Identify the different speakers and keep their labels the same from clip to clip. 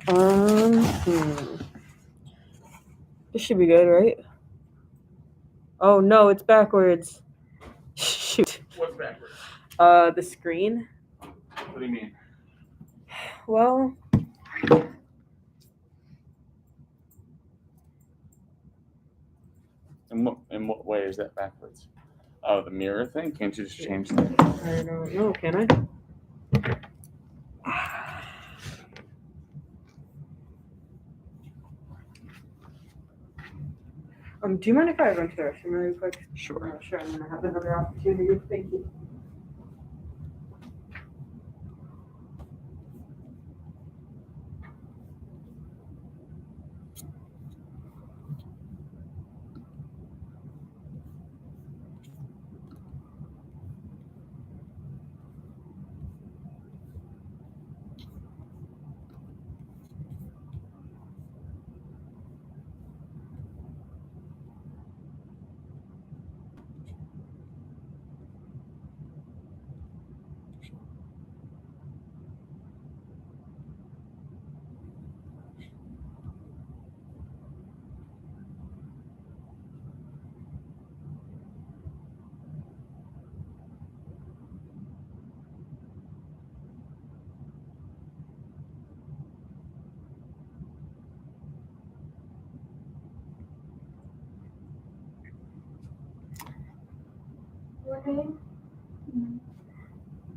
Speaker 1: This should be good, right? Oh no, it's backwards. Shoot.
Speaker 2: What's backwards?
Speaker 1: The screen.
Speaker 2: What do you mean?
Speaker 1: Well,
Speaker 2: In what way is that backwards? Oh, the mirror thing? Can't you just change that?
Speaker 1: I don't know. Can I? Do you mind if I run to the restroom really quick?
Speaker 2: Sure.
Speaker 1: Sure, I'm gonna have another opportunity. Thank you.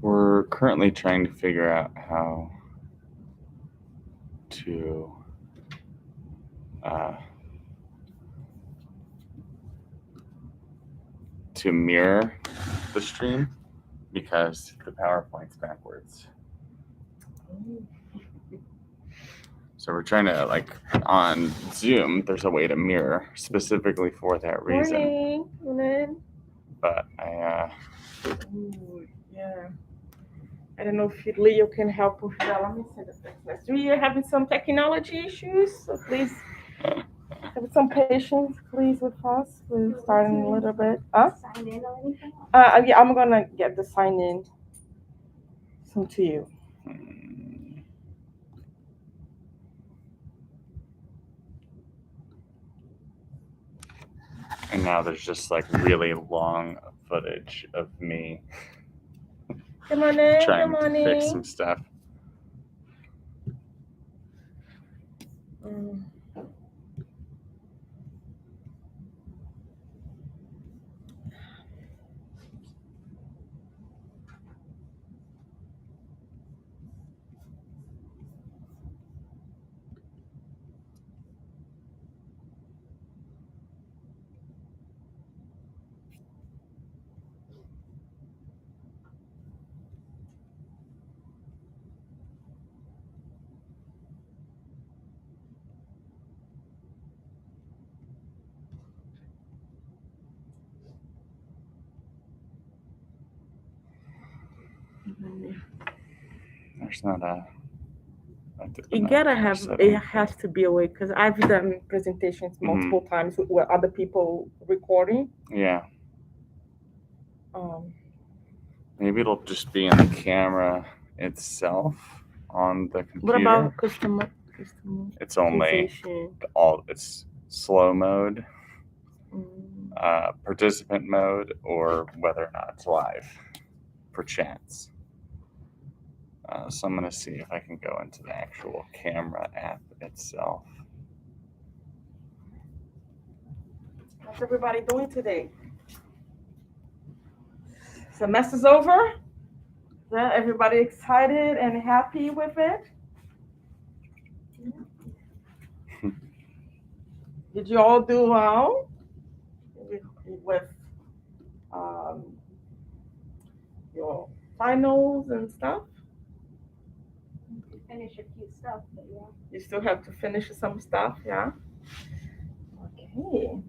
Speaker 2: We're currently trying to figure out how to mirror the stream because the PowerPoint's backwards. So we're trying to, like, on Zoom, there's a way to mirror specifically for that reason.
Speaker 1: Morning.
Speaker 2: But
Speaker 1: Ooh, yeah. I don't know if Leo can help with that. Let me send a text message. We are having some technology issues, so please have some patience, please, with us. We're starting a little bit.
Speaker 3: Sign in or anything?
Speaker 1: Yeah, I'm gonna get the sign in. Send to you.
Speaker 2: And now there's just like really long footage of me
Speaker 1: Good morning.
Speaker 2: trying
Speaker 1: Good morning.
Speaker 2: to fix some stuff. There's not a.
Speaker 1: You gotta have it has to be a way because I've done presentations multiple times with other people recording.
Speaker 2: Yeah. Maybe it'll just be in the camera itself on the computer.
Speaker 1: What about customer?
Speaker 2: It's only it's slow mode, participant mode, or whether or not it's live for chats. So I'm gonna see if I can go into the actual camera app itself.
Speaker 1: How's everybody doing today? Semester's over? Yeah, everybody excited and happy with it? Did you all do well with your finals and stuff?
Speaker 3: Finish a few stuff, but yeah.
Speaker 1: You still have to finish some stuff, yeah? Okay.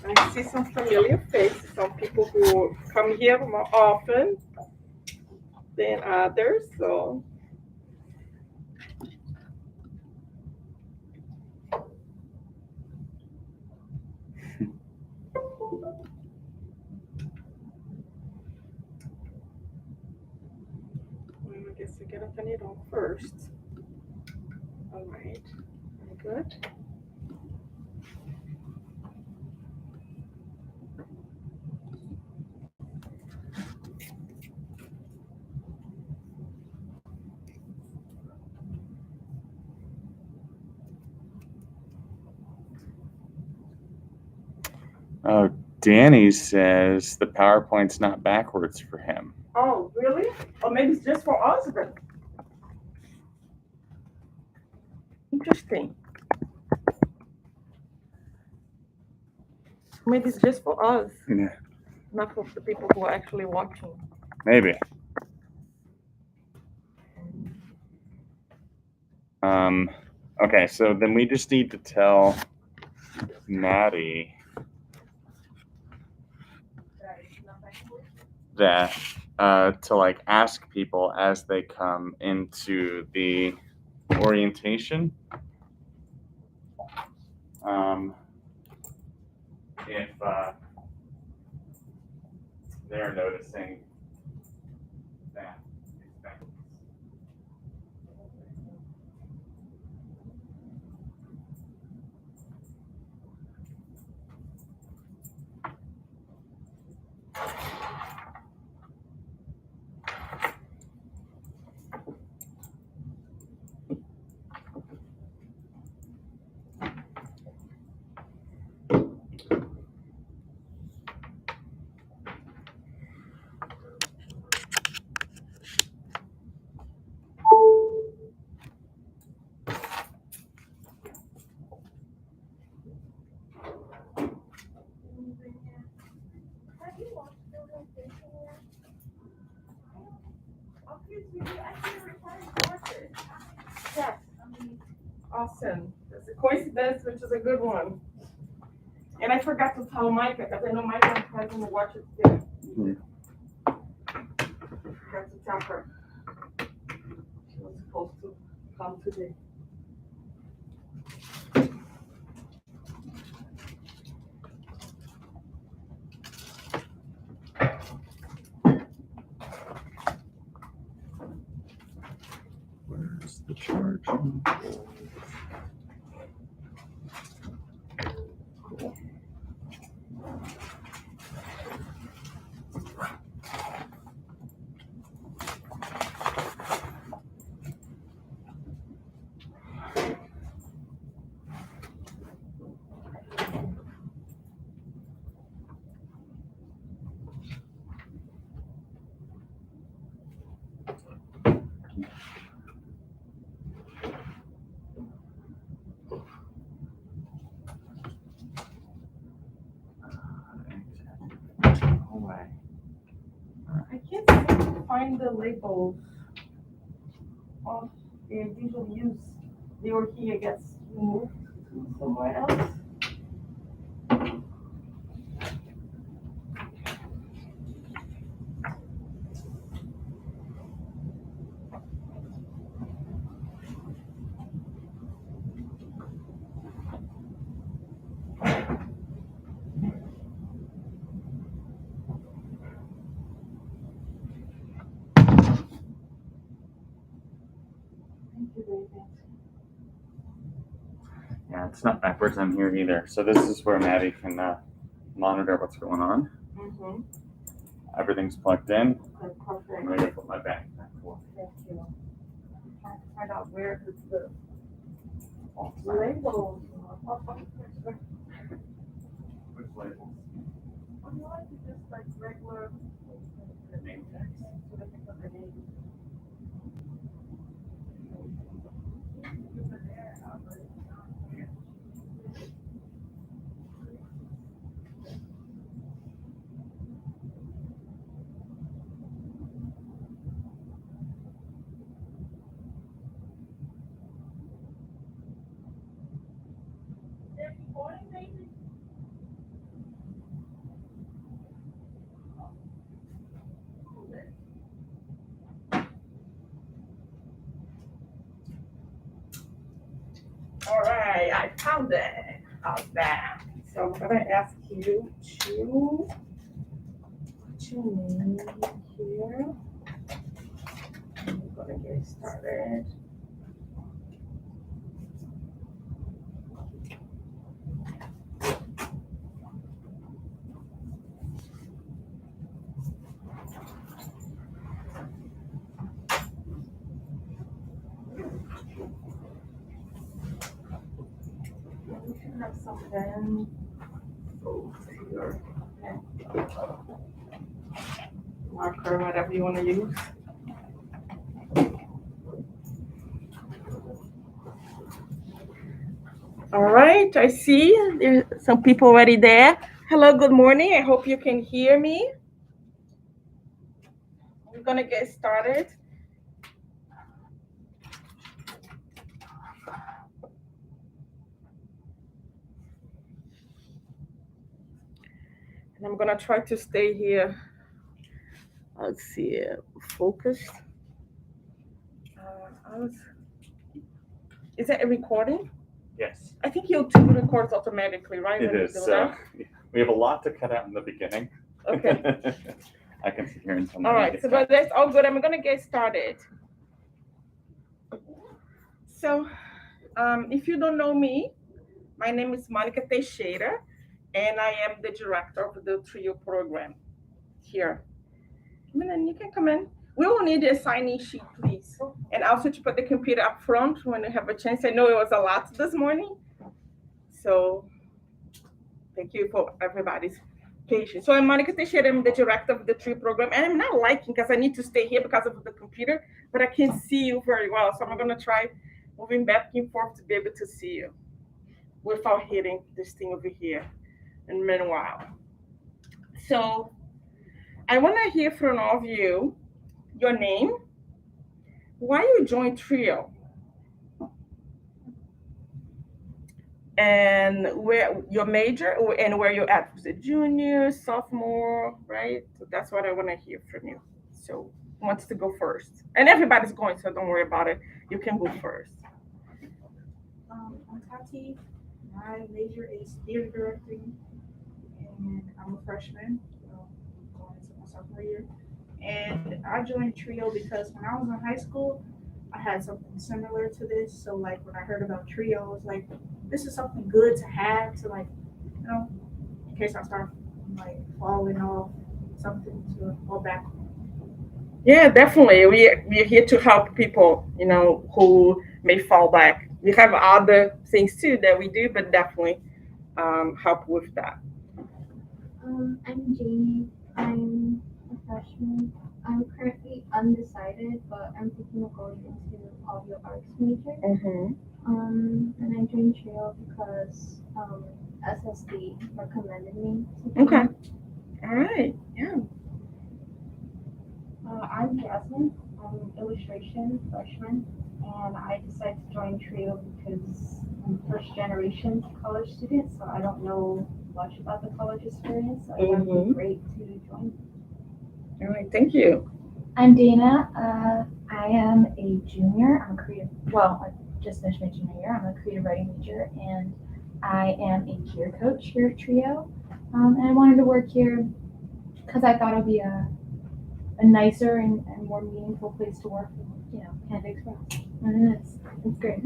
Speaker 1: I see some familiar faces, some people who come here more often than others, so. Well, I guess I gotta turn it on first. All right, very good.
Speaker 2: Oh, Danny says the PowerPoint's not backwards for him.
Speaker 1: Oh, really? Or maybe it's just for us then. Interesting. Maybe it's just for us,
Speaker 2: Yeah,
Speaker 1: not for the people who are actually watching.
Speaker 2: maybe. Okay, so then we just need to tell Maddie that to like ask people as they come into the orientation if they're noticing that it's backwards.
Speaker 3: Have you watched the rotation yet?
Speaker 1: Yes. Awesome. That's a coincidence, which is a good one. And I forgot to tell Micah, because I know Micah hasn't watched it yet.
Speaker 2: Mhm.
Speaker 1: Forgot to tell her. She was supposed to come today.
Speaker 2: Where's the charging? Cool. No way.
Speaker 1: I can't seem to find the labels of the visual use. They were here, gets removed to somewhere else. Thank you, David.
Speaker 2: Yeah, it's not backwards on here either. So this is where Maddie can monitor what's going on.
Speaker 1: Mm-hmm.
Speaker 2: Everything's plugged in.
Speaker 1: Okay, perfect.
Speaker 2: I'm going to put my backpack away.
Speaker 1: Thank you. I'm trying to find out where the labels.
Speaker 2: Which labels?
Speaker 1: I'm like just like regular
Speaker 2: Name tags.
Speaker 1: so they can put the name. All right, I found it. How's that? So I'm gonna ask you to put your name here. I'm gonna get started. We should have some pen here. Marker, whatever you want to use. All right, I see there's some people already there. Hello, good morning. I hope you can hear me. We're gonna get started. And I'm gonna try to stay here. Let's see, focused. Is that a recording?
Speaker 2: Yes,
Speaker 1: I think YouTube records automatically, right?
Speaker 2: it
Speaker 1: when you
Speaker 2: is.
Speaker 1: do that?
Speaker 2: We have a lot to cut out in the beginning.
Speaker 1: Okay.
Speaker 2: I can sit here until
Speaker 1: All right, so but that's all good. I'm gonna get started. So, if you don't know me, my name is Monica Teixeira, and I am the director of the TRIO program here. Come in, and you can come in. We will need a signing sheet, please, and also to put the computer up front when you have a chance. I know it was a lot this morning, so thank you for everybody's patience. So I'm Monica Teixeira. I'm the director of the TRIO program, and I'm not liking because I need to stay here because of the computer, but I can't see you very well, so I'm gonna try moving back and forth to be able to see you without hitting this thing over here. And meanwhile, so I want to hear from all of you your name, why you joined TRIO, and where your major and where you're at. Was it junior, sophomore, right? So that's what I want to hear from you. So who wants to go first? And everybody's going, so don't worry about it. You can go first.
Speaker 4: I'm Tati. My major is theater directing, and I'm a freshman, so going into my sophomore year. And I joined TRIO because when I was in high school, I had something similar to this. So like when I heard about TRIO, I was like, this is something good to have to like, in case I start like falling off, something to fall back on.
Speaker 1: Yeah, definitely. We're here to help people, who may fall back. We have other things too that we do, but definitely help with that.
Speaker 3: I'm Jamie. I'm a freshman. I'm currently undecided, but I'm thinking of going into audio arts major.
Speaker 1: Mm-hmm.
Speaker 3: And I joined TRIO because SSD recommended me to
Speaker 1: Okay.
Speaker 3: join.
Speaker 1: All right. Yeah.
Speaker 5: I'm Jasmine. I'm illustration freshman, and I decided to join TRIO because I'm first generation college student, so I don't know much about the college experience. So I thought it'd be great to join.
Speaker 1: All right. Thank you.
Speaker 6: I'm Dana. I am a junior. I'm a creative. Well, I just finished my junior year. I'm a creative writing major, and I am a peer coach here at TRIO. And I wanted to work here because I thought it would be a nicer and more meaningful place to work. Can't express. And it is. It's great.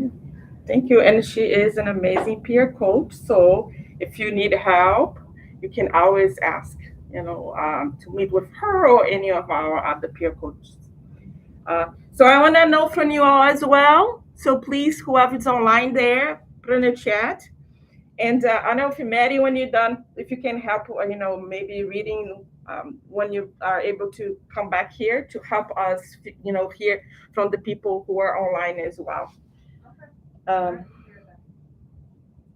Speaker 1: Thank you. And she is an amazing peer coach. So if you need help, you can always ask, to meet with her or any of our other peer coaches. So I want to know from you all as well. So please, whoever's online there, put in the chat. And I know if Maddie, when you're done, if you can help, maybe reading when you are able to come back here to help us, hear from the people who are online as well.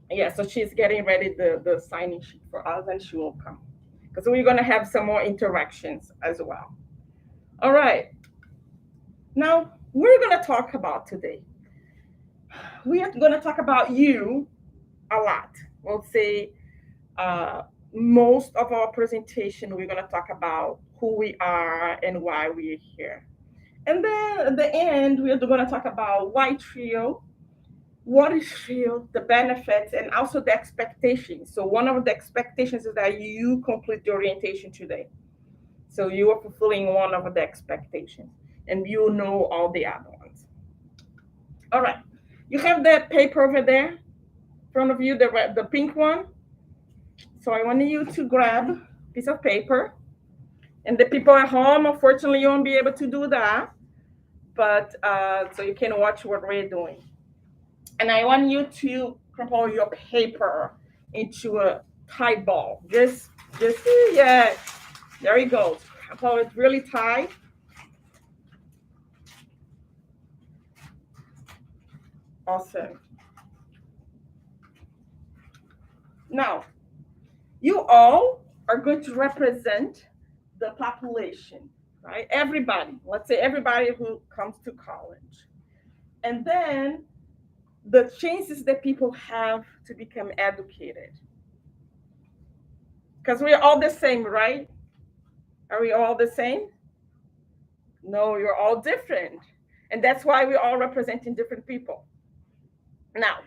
Speaker 1: Yeah, so she's getting ready the signing sheet for us, and she will come because we're going to have some more interactions as well. All right. Now, we're going to talk about today. We are going to talk about you a lot. We'll say most of our presentation, we're going to talk about who we are and why we're here. And then at the end, we're going to talk about why TRIO, what is real, the benefits, and also the expectations. So one of the expectations is that you complete the orientation today. So you are fulfilling one of the expectations, and you know all the other ones. All right, you have that paper over there in front of you, the pink one. So I want you to grab a piece of paper, and the people at home, unfortunately, you won't be able to do that, but so you can watch what we're doing. And I want you to crumple your paper into a tight ball. Just yeah, there you go. Crumple it really tight. Awesome. Now, you all are going to represent the population, right? Everybody. Let's say everybody who comes to college. And then the chances that people have to become educated. Because we're all the same, right? Are we all the same? No, you're all different. And that's why we're all representing different people. Now,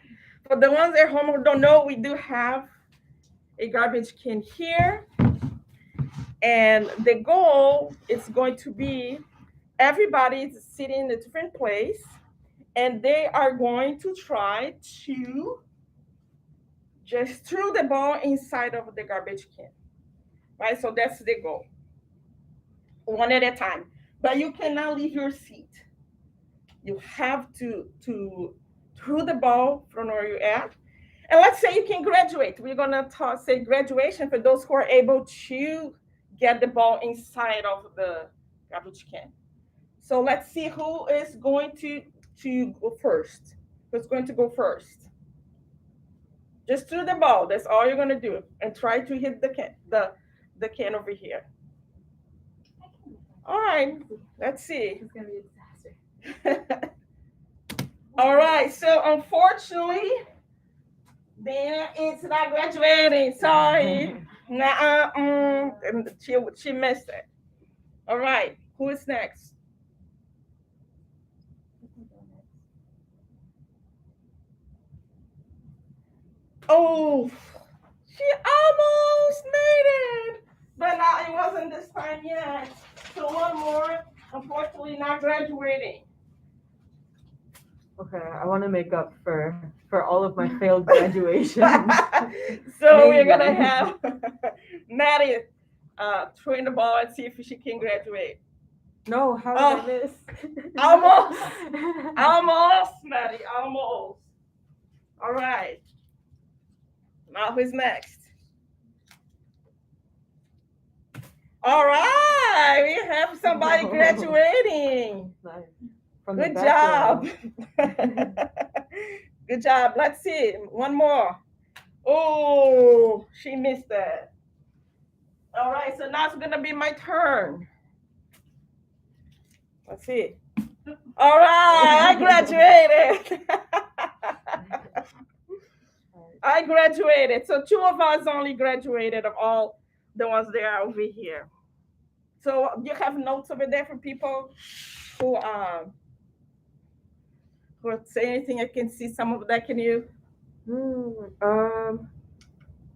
Speaker 1: for the ones at home who don't know, we do have a garbage can here. And the goal is going to be everybody is sitting in a different place, and they are going to try to just throw the ball inside of the garbage can, right? So that's the goal, one at a time. But you cannot leave your seat. You have to throw the ball from where you're at. And let's say you can graduate. We're gonna say graduation for those who are able to get the ball inside of the garbage can. So let's see who is going to go first. Who's going to go first? Just throw the ball. That's all you're gonna do, and try to hit the can over here. All right. Let's see.
Speaker 6: It's gonna be a disaster.
Speaker 1: All right. So unfortunately, Dana is not graduating. Sorry. Nah. She missed it. All right. Who is next? Oh, she almost made it, but now it wasn't this time yet. So one more, unfortunately, not graduating.
Speaker 7: Okay, I want to make up for all of my failed graduation.
Speaker 1: So we're
Speaker 7: Maybe.
Speaker 1: gonna have Maddie throwing the ball and see if she can graduate.
Speaker 7: No, how
Speaker 1: Oh,
Speaker 7: did I miss?
Speaker 1: almost. Almost, Maddie, almost. All right. Now who's next? All right, we have somebody graduating.
Speaker 7: Nice. From the
Speaker 1: Good
Speaker 7: back
Speaker 1: job.
Speaker 7: row.
Speaker 1: Good job. Let's see. One more. Oh, she missed that. All right, so now it's gonna be my turn. Let's see. All right, I graduated. I graduated. So two of us only graduated of all the ones that are over here. So you have notes over there for people who say anything. I can see some of that. Can you?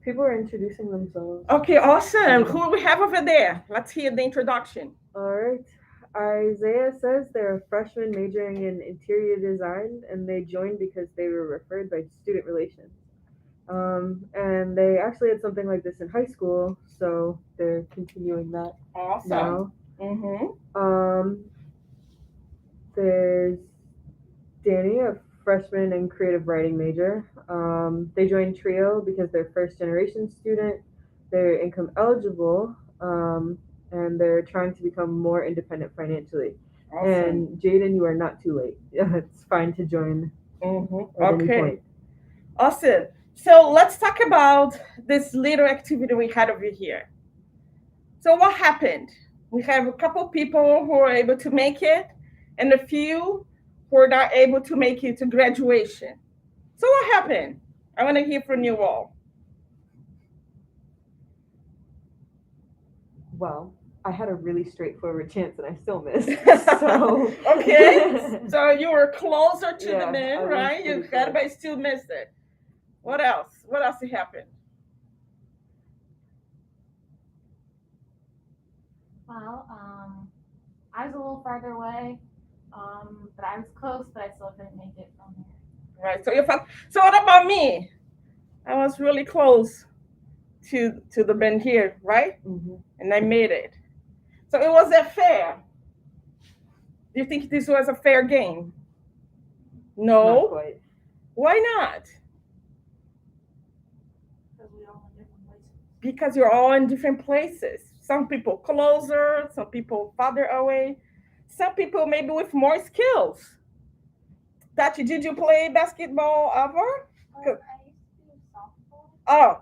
Speaker 7: People are introducing themselves.
Speaker 1: Okay, awesome. Who we have over there? Let's hear the introduction.
Speaker 7: All right. Isaiah says they're a freshman majoring in interior design, and they joined because they were referred by student relations. And they actually had something like this in high school, so they're continuing that
Speaker 1: Awesome.
Speaker 7: now.
Speaker 1: Mm-hmm.
Speaker 7: There's Danny, a freshman and creative writing major. They joined Trio because they're first generation student. They're income eligible, and they're trying to become more independent financially.
Speaker 1: Awesome.
Speaker 7: And Jaden, you are not too late. It's fine to join
Speaker 1: Mm-hmm.
Speaker 7: at any
Speaker 1: Okay.
Speaker 7: point.
Speaker 1: Awesome. So let's talk about this little activity we had over here. So what happened? We have a couple people who were able to make it, and a few who were not able to make it to graduation. So what happened? I want to hear from you all.
Speaker 7: Well, I had a really straightforward chance and I still missed. So
Speaker 1: Okay, so you were closer to the
Speaker 7: Yeah,
Speaker 1: men,
Speaker 7: I was
Speaker 1: right? You
Speaker 7: pretty
Speaker 1: got
Speaker 7: close.
Speaker 1: but still missed it. What else? What else happened?
Speaker 6: Well, I was a little farther away, but I was close, but I still couldn't make it from here.
Speaker 1: Right. So what about me? I was really close to the men here, right?
Speaker 7: Hmm.
Speaker 1: And I made it. So it was that fair. Do you think this was a fair game?
Speaker 7: Not
Speaker 1: No.
Speaker 7: quite.
Speaker 1: Why not?
Speaker 4: Because we all in different places.
Speaker 1: Because you're all in different places. Some people closer, some people farther away, some people maybe with more skills. Tachi, did you play basketball ever?
Speaker 3: I used to do softball.
Speaker 1: Oh,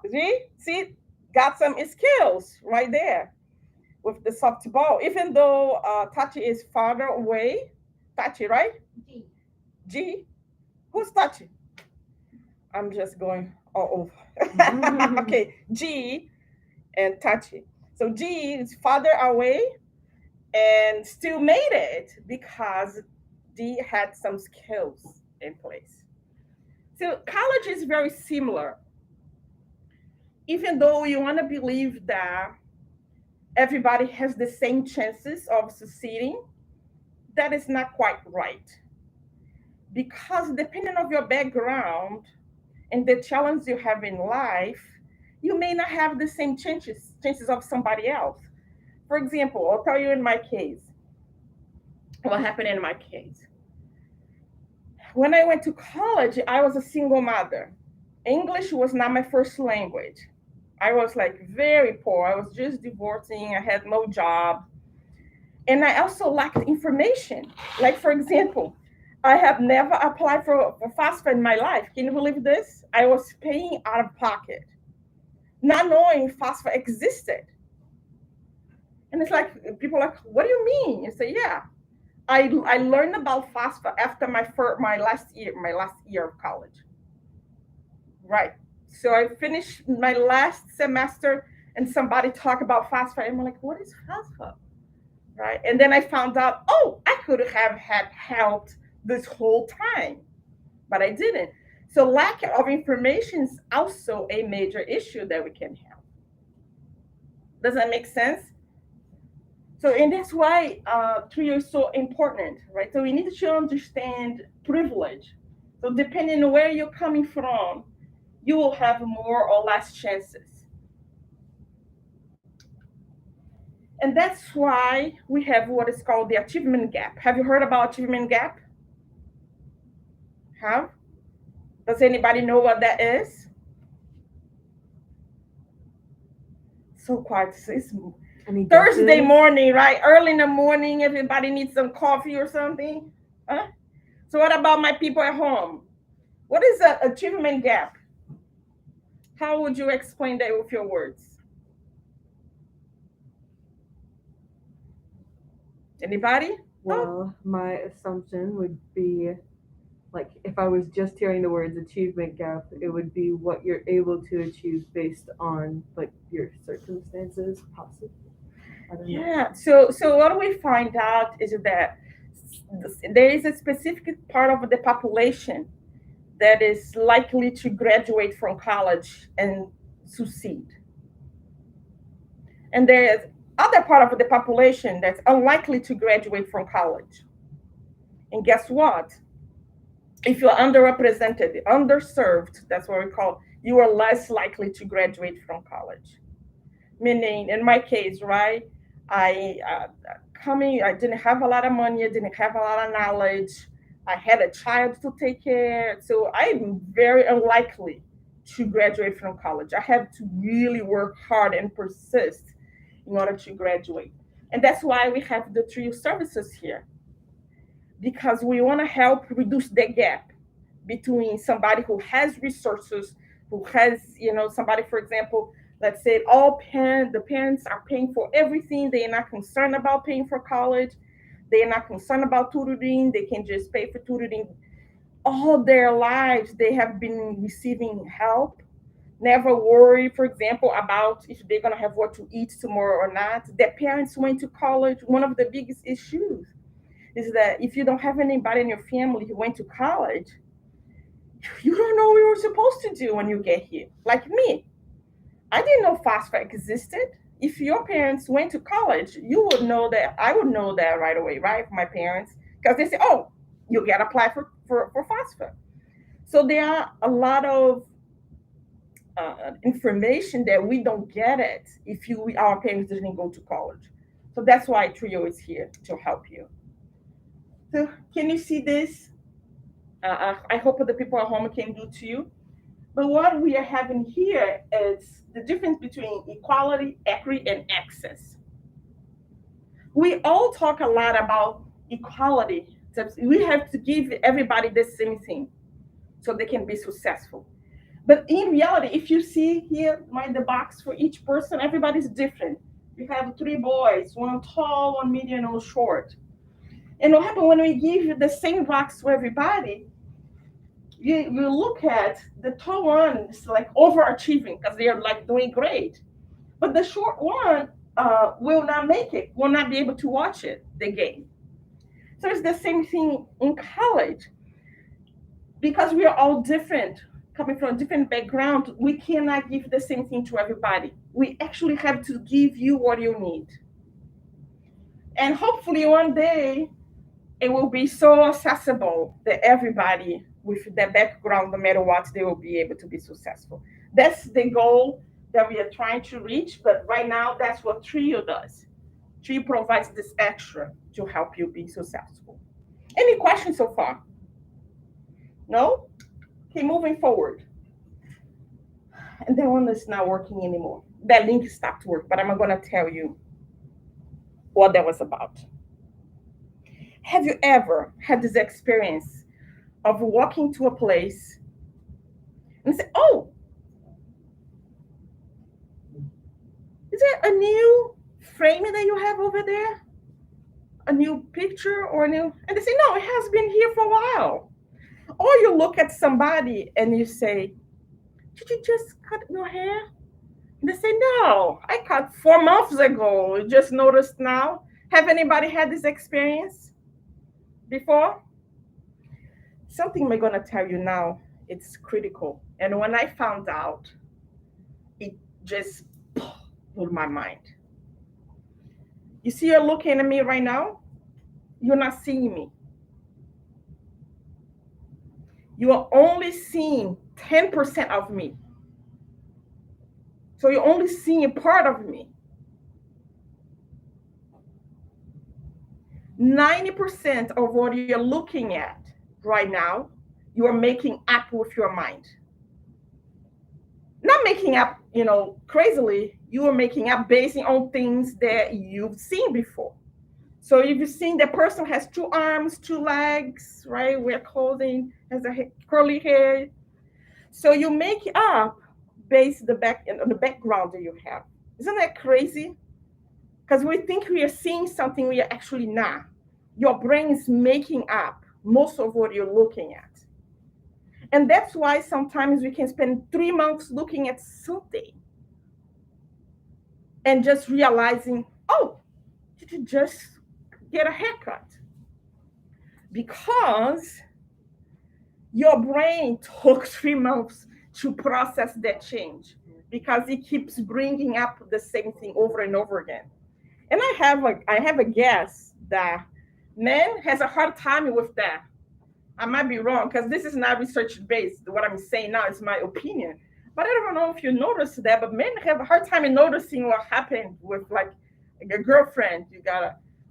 Speaker 1: see, got some skills right there with the softball. Even though Tachi is farther away, Tachi, right?
Speaker 3: G.
Speaker 1: G, who's Tachi? I'm just going all over. Okay, G and Tachi. So G is farther away and still made it because D had some skills in place. So college is very similar. Even though you want to believe that everybody has the same chances of succeeding, that is not quite right. Because depending on your background and the challenge you have in life, you may not have the same chances of somebody else. For example, I'll tell you in my case, what happened in my case. When I went to college, I was a single mother. English was not my first language. I was like very poor. I was just divorcing. I had no job. And I also lacked information. Like, for example, I have never applied for FAFSA in my life. Can you believe this? I was paying out of pocket, not knowing FAFSA existed. And it's like, people are like, what do you mean? You say, yeah. I learned about FAFSA after my last year of college. Right. So I finished my last semester and somebody talked about FAFSA. And I'm like, what is FAFSA? Right. And then I found out, oh, I could have had helped this whole time, but I didn't. So lack of information is also a major issue that we can have. Does that make sense? So, and that's why trio is so important, right? So we need to understand privilege. So depending on where you're coming from, you will have more or less chances. And that's why we have what is called the achievement gap. Have you heard about achievement gap? Have? Does anybody know what that is? So quiet. It's
Speaker 7: Any
Speaker 1: Thursday
Speaker 7: guesses?
Speaker 1: morning, right? Early in the morning, everybody needs some coffee or something. Huh? So what about my people at home? What is the achievement gap? How would you explain that with your words? Anybody?
Speaker 7: Well, my assumption would be like if I was just hearing the words achievement gap, it would be what you're able to achieve based on like your circumstances, possibly. I don't know.
Speaker 1: Yeah. So what we find out is that there is a specific part of the population that is likely to graduate from college and succeed. And there is other part of the population that's unlikely to graduate from college. And guess what? If you're underrepresented, underserved, that's what we call, you are less likely to graduate from college. Meaning, in my case, right, I I didn't have a lot of money, I didn't have a lot of knowledge, I had a child to take care, so I'm very unlikely to graduate from college. I have to really work hard and persist in order to graduate. And that's why we have the trio services here, because we want to help reduce the gap between somebody who has resources, who has, somebody, for example, let's say the parents are paying for everything. They are not concerned about paying for college. They are not concerned about tutoring. They can just pay for tutoring. All their lives, they have been receiving help. never worry, for example, about if they're going to have what to eat tomorrow or not. Their parents went to college. One of the biggest issues is that if you don't have anybody in your family who went to college, you don't know what you're supposed to do when you get here. Like me, I didn't know FAFSA existed. If your parents went to college, you would know that. I would know that right away, right? My parents, because they say, "Oh, you got to apply for FAFSA." So there are a lot of information that we don't get it if our parents didn't go to college. So that's why Trio is here to help you. So can you see this? I hope the people at home can do too. But what we are having here is the difference between equality, equity, and access. We all talk a lot about equality. So we have to give everybody the same thing so they can be successful. But in reality, if you see here, the box for each person, everybody's different. You have three boys, one tall, one medium, and one short. And what happens when we give you the same box to everybody, you look at the tall one, it's like overachieving because they're like doing great. But the short one will not make it, will not be able to watch the game. So it's the same thing in college. Because we are all different, coming from a different background, we cannot give the same thing to everybody. We actually have to give you what you need. And hopefully one day it will be so accessible that everybody with their background, no matter what, they will be able to be successful. That's the goal that we are trying to reach. But right now, that's what Trio does. Trio provides this extra to help you be successful. Any questions so far? No? Okay, moving forward. And that one is not working anymore. That link stopped work, but I'm going to tell you what that was about. Have you ever had this experience of walking to a place and say, "Oh, is that a new frame that you have over there? A new picture or a new?" And they say, "No, it has been here for a while." Or you look at somebody and you say, "Did you just cut your hair?" And they say, "No, I cut 4 months ago. You just noticed now." Have anybody had this experience before? Something I'm going to tell you now, it's critical. And when I found out, it just blew my mind. You see, you're looking at me right now. You're not seeing me. You are only seeing 10% of me. So you're only seeing a part of me. 90% of what you're looking at right now, you are making up with your mind. Not making up, crazily, you are making up based on things that you've seen before. So if you've seen the person has 2 arms, 2 legs, right? Wear clothing, has a curly hair. So you make up based on the background that you have. Isn't that crazy? Because we think we are seeing something we are actually not. Your brain is making up most of what you're looking at. And that's why sometimes we can spend 3 months looking at something and just realizing, "Oh, did you just get a haircut?" Because your brain took 3 months to process that change because it keeps bringing up the same thing over and over again. And I have a guess that men has a hard time with that. I might be wrong because this is not research based. What I'm saying now is my opinion. But I don't know if you noticed that, but men have a hard time in noticing what happened with like a girlfriend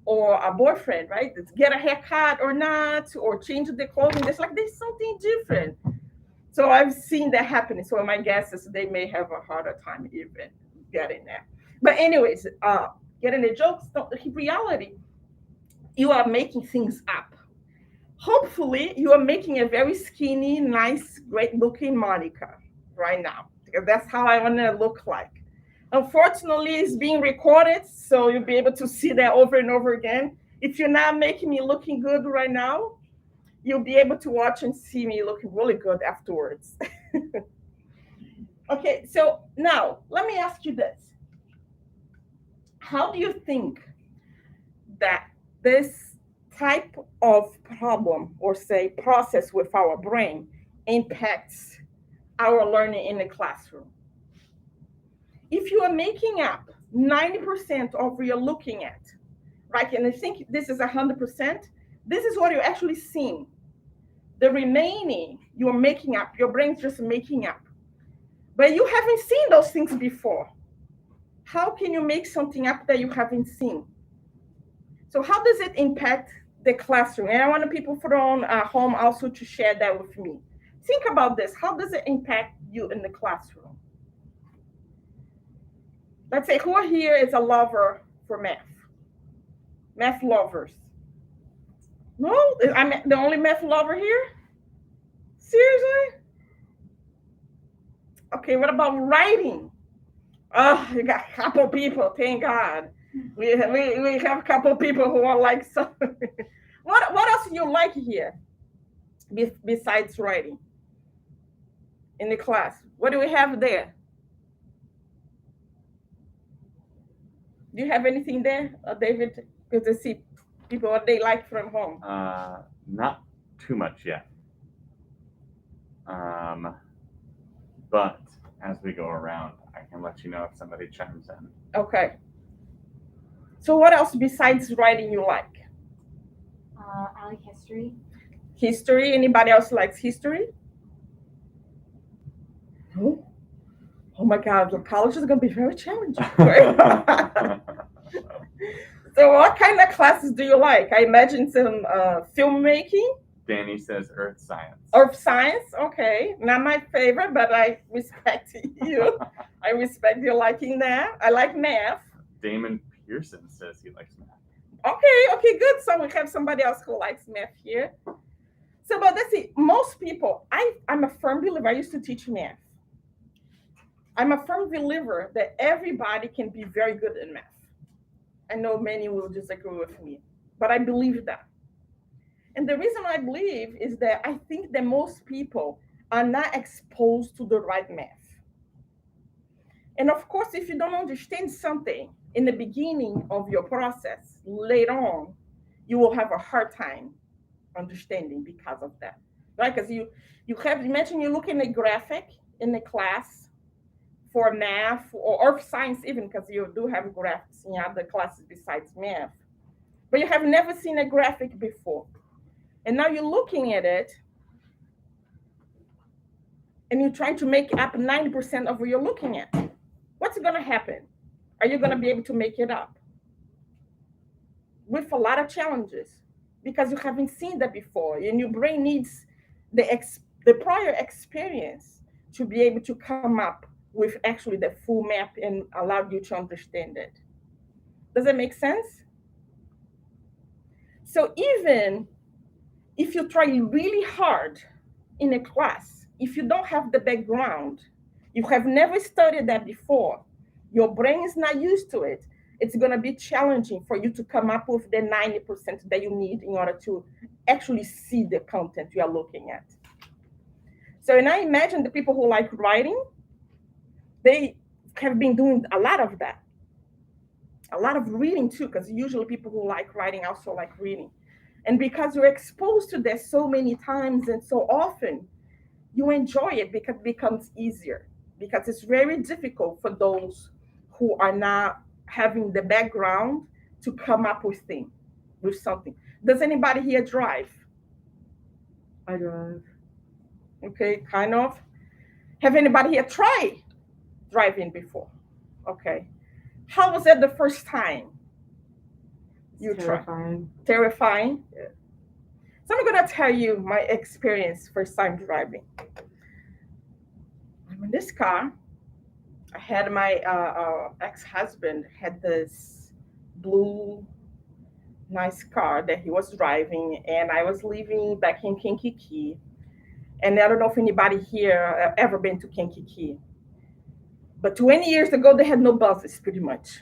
Speaker 1: or a boyfriend, right? Get a haircut or not, or change the clothing. There's something different. So I've seen that happening. So my guess is they may have a harder time even getting that. But anyways, getting the jokes, in reality, you are making things up. Hopefully, you are making a very skinny, nice, great-looking Monica right now, because that's how I want to look like. Unfortunately, it's being recorded, so you'll be able to see that over and over again. If you're not making me looking good right now, you'll be able to watch and see me looking really good afterwards. Okay, so now let me ask you this. How do you think that this type of problem or say process with our brain impacts our learning in the classroom? If you are making up 90% of what you're looking at, right, and I think this is 100%, this is what you're actually seeing. The remaining, you're making up, your brain's just making up. But you haven't seen those things before. How can you make something up that you haven't seen? So how does it impact the classroom? And I want people from home also to share that with me. Think about this. How does it impact you in the classroom? Let's say who here is a lover for math? Math lovers. No, I'm the only math lover here? Seriously? Okay, what about writing? Oh, you got a couple people, thank God. We have a couple people who are like so. What else do you like here besides writing in the class? What do we have there? Do you have anything there, David? Because I see people what they like from home.
Speaker 2: Not too much yet. But as we go around, I can let you know if somebody chimes in.
Speaker 1: Okay. So what else besides writing you like?
Speaker 6: I like history.
Speaker 1: History. Anybody else likes history? No. Oh my God, the college is going to be very challenging. So what kind of classes do you like? I imagine some filmmaking.
Speaker 2: Danny says earth science.
Speaker 1: Earth science, okay. Not my favorite, but I respect you. I respect you liking that. I like math.
Speaker 2: Damon Pearson says he likes math.
Speaker 1: Okay, good. So we have somebody else who likes math here. So, but let's see. Most people, I'm a firm believer. I used to teach math. I'm a firm believer that everybody can be very good in math. I know many will disagree with me, but I believe that. And the reason I believe is that I think that most people are not exposed to the right math. And of course, if you don't understand something in the beginning of your process, later on, you will have a hard time understanding because of that. Right? Because you have, imagine you look in a graphic in the class for math or science even, because you do have graphics in other classes besides math. But you have never seen a graphic before. And now you're looking at it and you're trying to make up 90% of what you're looking at. What's going to happen? Are you going to be able to make it up? With a lot of challenges because you haven't seen that before. And your brain needs the prior experience to be able to come up with actually the full map and allow you to understand it. Does that make sense? So even if you try really hard in a class, if you don't have the background, you have never studied that before, your brain is not used to it, it's going to be challenging for you to come up with the 90% that you need in order to actually see the content you are looking at. So, and I imagine the people who like writing, they have been doing a lot of that. A lot of reading too, because usually people who like writing also like reading. And because you're exposed to this so many times and so often, you enjoy it because it becomes easier. Because it's very difficult for those who are not having the background to come up with something. Does anybody here drive?
Speaker 7: I drive.
Speaker 1: Okay, kind of. Have anybody here tried driving before? Okay. How was that the first time you tried? Terrifying?
Speaker 7: Yeah.
Speaker 1: So I'm going to tell you my experience first time driving. I'm in this car. I had my ex-husband had this blue nice car that he was driving, and I was living back in Kankakee. And I don't know if anybody here ever been to Kankakee, but 20 years ago they had no buses pretty much.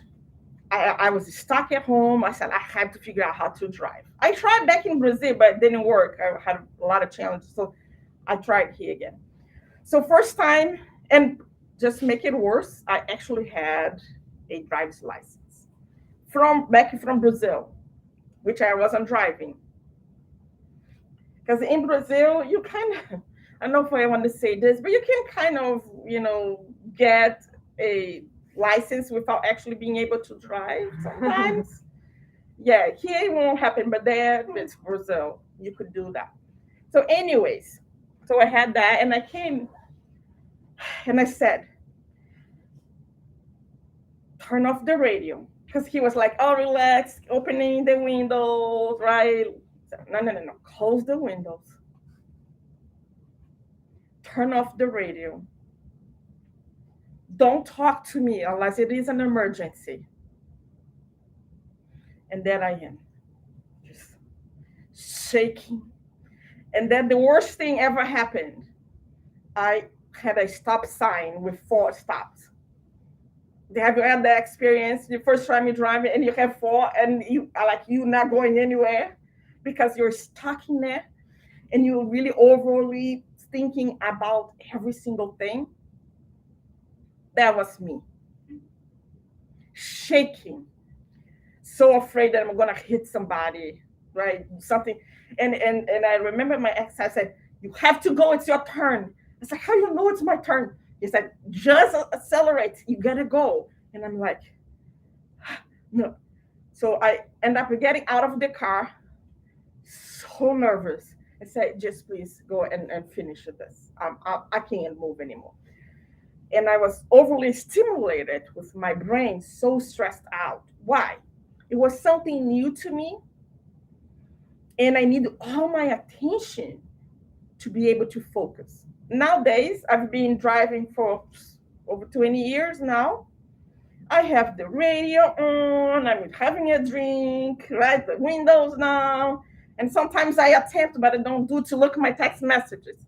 Speaker 1: I was stuck at home. I said I had to figure out how to drive. I tried back in Brazil, but it didn't work. I had a lot of challenges, so I tried here again. So first time, and just make it worse, I actually had a driver's license from back from Brazil, which I wasn't driving. Because in Brazil, you kind of, I don't know if I want to say this, but you can kind of, get a license without actually being able to drive sometimes. Yeah, here it won't happen, but there it's Brazil. You could do that. So, anyways, so I had that, and I came and I said, turn off the radio. Because he was like, oh, relax, opening the windows, right? No, no, no, no. Close the windows. Turn off the radio. Don't talk to me unless it is an emergency. And there I am, just shaking. And then the worst thing ever happened. I had a stop sign with 4 stops. Have you had that experience? The first time you drive and you have 4 and you are like you not going anywhere because you're stuck in there and you're really overly thinking about every single thing. That was me. Shaking. So afraid that I'm gonna hit somebody, right? Something. And I remember my ex, I said, you have to go, it's your turn. I said, how do you know it's my turn? He said, just accelerate, you gotta go. And I'm like, no. So I end up getting out of the car, so nervous. I said, just please go and finish this. I can't move anymore. And I was overly stimulated with my brain, so stressed out. Why? It was something new to me, and I needed all my attention to be able to focus. Nowadays, I've been driving for over 20 years now. I have the radio on, I'm having a drink, right? The windows now. And sometimes I attempt, but I don't do to look at my text messages.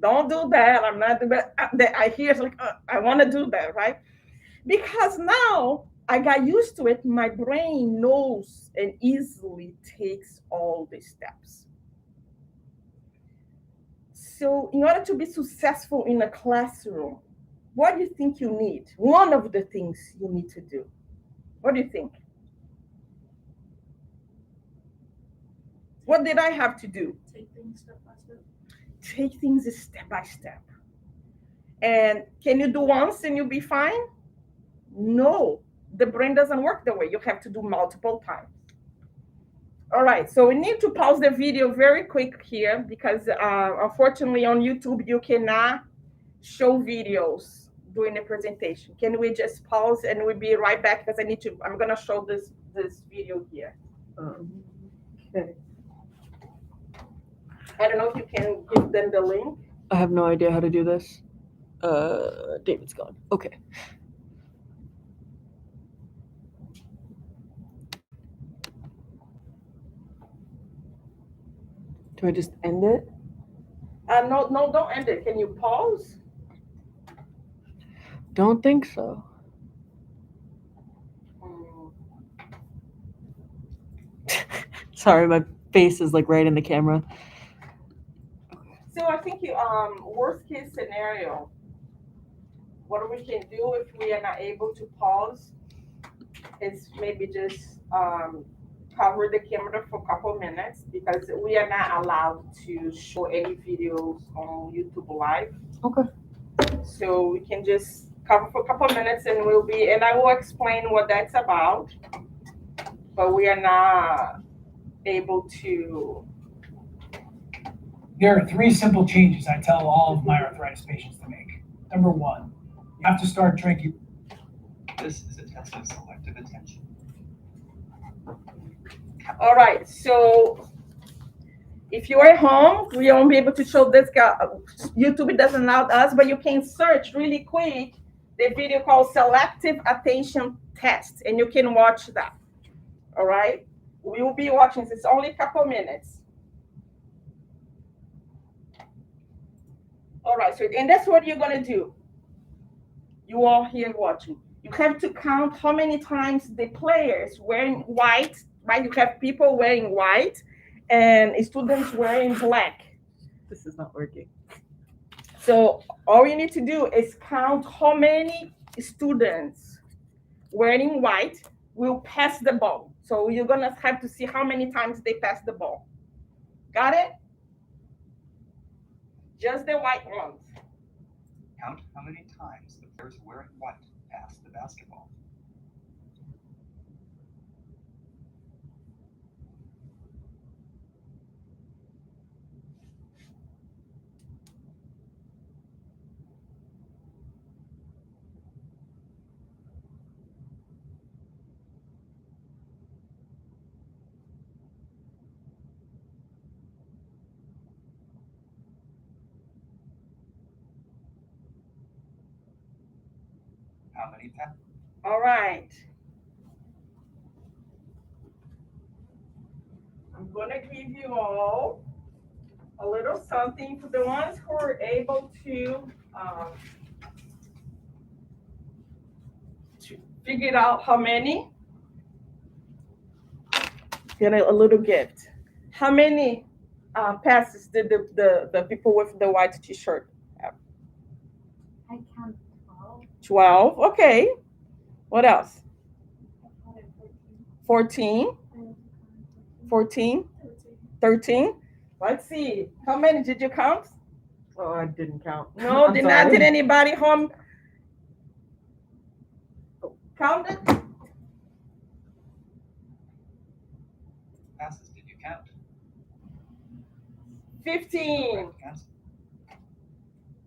Speaker 1: Don't do that. I'm not doing that. I hear it's like, I want to do that, right? Because now I got used to it. My brain knows and easily takes all the steps. So, in order to be successful in a classroom, what do you think you need? One of the things you need to do. What do you think? What did I have to do?
Speaker 4: Take things step by step.
Speaker 1: Take things step by step. And can you do once and you'll be fine? No, the brain doesn't work that way. You have to do multiple times. All right, so we need to pause the video very quick here because unfortunately on YouTube you cannot show videos during the presentation. Can we just pause and we'll be right back because I'm gonna show this video here.
Speaker 7: Okay.
Speaker 1: I don't know if you can give them the link.
Speaker 7: I have no idea how to do this. David's gone. Okay. Do I just end it?
Speaker 1: No, don't end it. Can you pause?
Speaker 7: Don't think so. Sorry, my face is like right in the camera.
Speaker 1: So I think worst case scenario, what we can do if we are not able to pause is maybe just cover the camera for a couple minutes because we are not allowed to show any videos on YouTube Live.
Speaker 7: Okay.
Speaker 1: So we can just cover for a couple minutes and I will explain what that's about. But we are not able to.
Speaker 8: There are 3 simple changes I tell all of my arthritis patients to make. Number 1, you have to start drinking.
Speaker 9: This is a test of selective attention.
Speaker 1: All right, so if you are home, we won't be able to show this guy. YouTube doesn't allow us, but you can search really quick the video called Selective Attention Test, and you can watch that. All right, we will be watching. It's only a couple minutes. All right, so and that's what you're gonna do. You all here watching. You have to count how many times the players wearing white, right? You have people wearing white and students wearing black.
Speaker 7: This is not working.
Speaker 1: So all you need to do is count how many students wearing white will pass the ball. So you're gonna have to see how many times they pass the ball. Got it? Just the white ones.
Speaker 9: Count how many times the players wearing white pass the basketball. How many passes?
Speaker 1: All right. I'm gonna give you all a little something for the ones who are able to figure out how many. Get a little gift. How many passes did the people with the white t-shirt have?
Speaker 6: I count 12.
Speaker 1: 12. Okay. What else?
Speaker 6: I counted 14.
Speaker 1: 14. 14. 13. Let's see. How many did you count?
Speaker 7: Oh, I didn't count.
Speaker 1: No,
Speaker 7: I'm
Speaker 1: did
Speaker 7: sorry.
Speaker 1: not. Did anybody home count it?
Speaker 9: Passes did you count?
Speaker 1: 15.
Speaker 9: Correct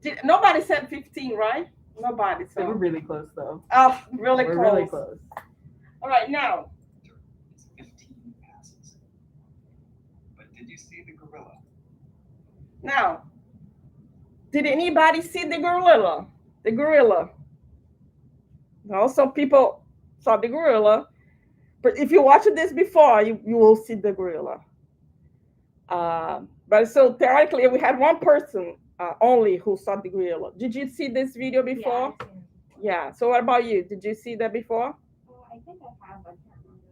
Speaker 9: answer.
Speaker 1: Nobody said 15, right? Nobody.
Speaker 7: They were
Speaker 1: So,
Speaker 7: really close though.
Speaker 1: oh, really
Speaker 7: We're
Speaker 1: close.
Speaker 7: really close.
Speaker 1: All right, now,
Speaker 9: It's 15 passes. But did you see the gorilla?
Speaker 1: now, did anybody see the gorilla? The gorilla. No, some people saw the gorilla, but if you watched this before, you will see the gorilla. But so theoretically, we had one person only who saw the gorilla. Did you see this video before?
Speaker 6: Yeah, I've seen it.
Speaker 1: Yeah. So what about you? Did you see that before?
Speaker 6: Oh, I think I have, but I can't remember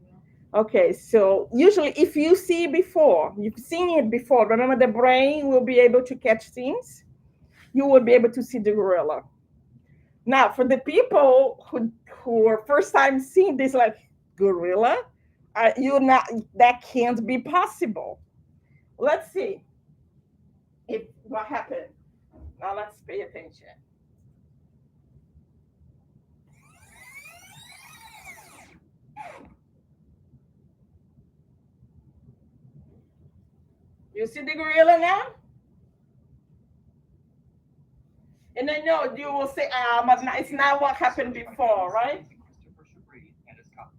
Speaker 6: now.
Speaker 1: Okay. So usually, if you see it before, you've seen it before. Remember, the brain will be able to catch things. You will be able to see the gorilla. Now, for the people who are first time seeing this, like gorilla, you not that can't be possible. Let's see if what happened. Now let's pay attention. You see the gorilla now? And I know you will say, but it's not what happened before, right?
Speaker 9: Christopher Chabris and his colleagues.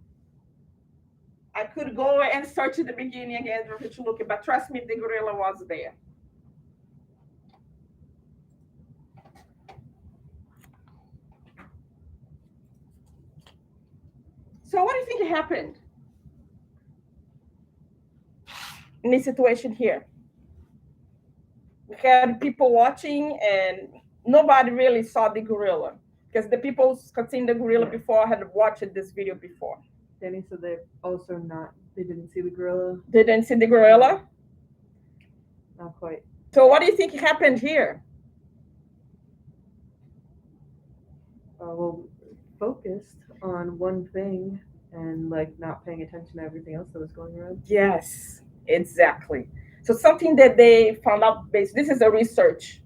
Speaker 1: I could go and search at the beginning again to look, but trust me, the gorilla was there. So what do you think happened in this situation here? We had people watching and nobody really saw the gorilla because the people who seen the gorilla before had watched this video before.
Speaker 7: Danny said they didn't see the gorilla.
Speaker 1: They didn't see the gorilla?
Speaker 7: Not quite.
Speaker 1: So what do you think happened here?
Speaker 7: Well, focused on one thing and like not paying attention to everything else that was going around.
Speaker 1: Yes, exactly. So something that they found out this is a research,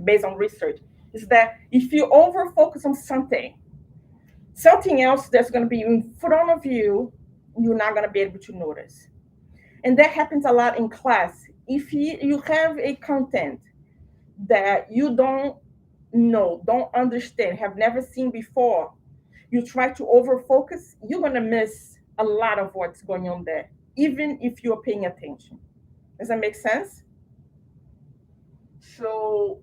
Speaker 1: based on research, is that if you over focus on something else that's going to be in front of you, you're not going to be able to notice. And that happens a lot in class. If you have a content that you don't know, don't understand, have never seen before, you try to over focus, you're going to miss a lot of what's going on there, even if you're paying attention. Does that make sense? So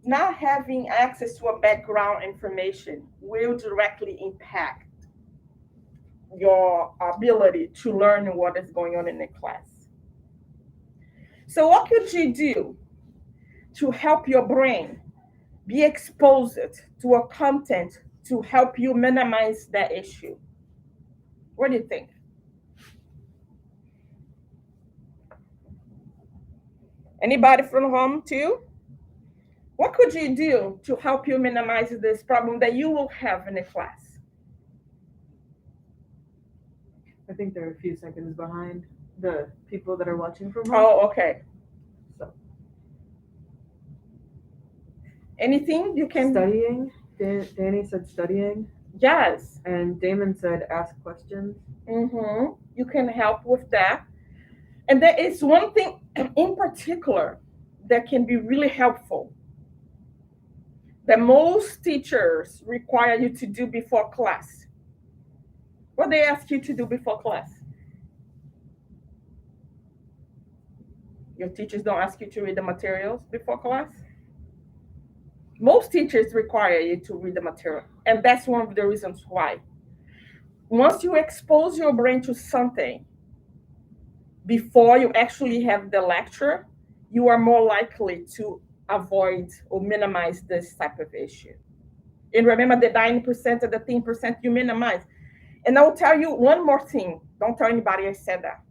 Speaker 1: not having access to a background information will directly impact your ability to learn what is going on in the class. So what could you do to help your brain be exposed to a content to help you minimize that issue? What do you think? Anybody from home too? What could you do to help you minimize this problem that you will have in a class?
Speaker 7: I think they're a few seconds behind the people that are watching from home.
Speaker 1: Oh, okay.
Speaker 7: So
Speaker 1: Anything you can?
Speaker 7: studying. Danny said studying,
Speaker 1: Yes.
Speaker 7: and Damon said ask questions.
Speaker 1: You can help with that. And there is one thing in particular that can be really helpful that most teachers require you to do before class. What they ask you to do before class? Your teachers don't ask you to read the materials before class? Most teachers require you to read the material, and that's one of the reasons why. Once you expose your brain to something before you actually have the lecture, you are more likely to avoid or minimize this type of issue. And remember the 90% and the 10% you minimize. And I'll tell you one more thing. Don't tell anybody I said that.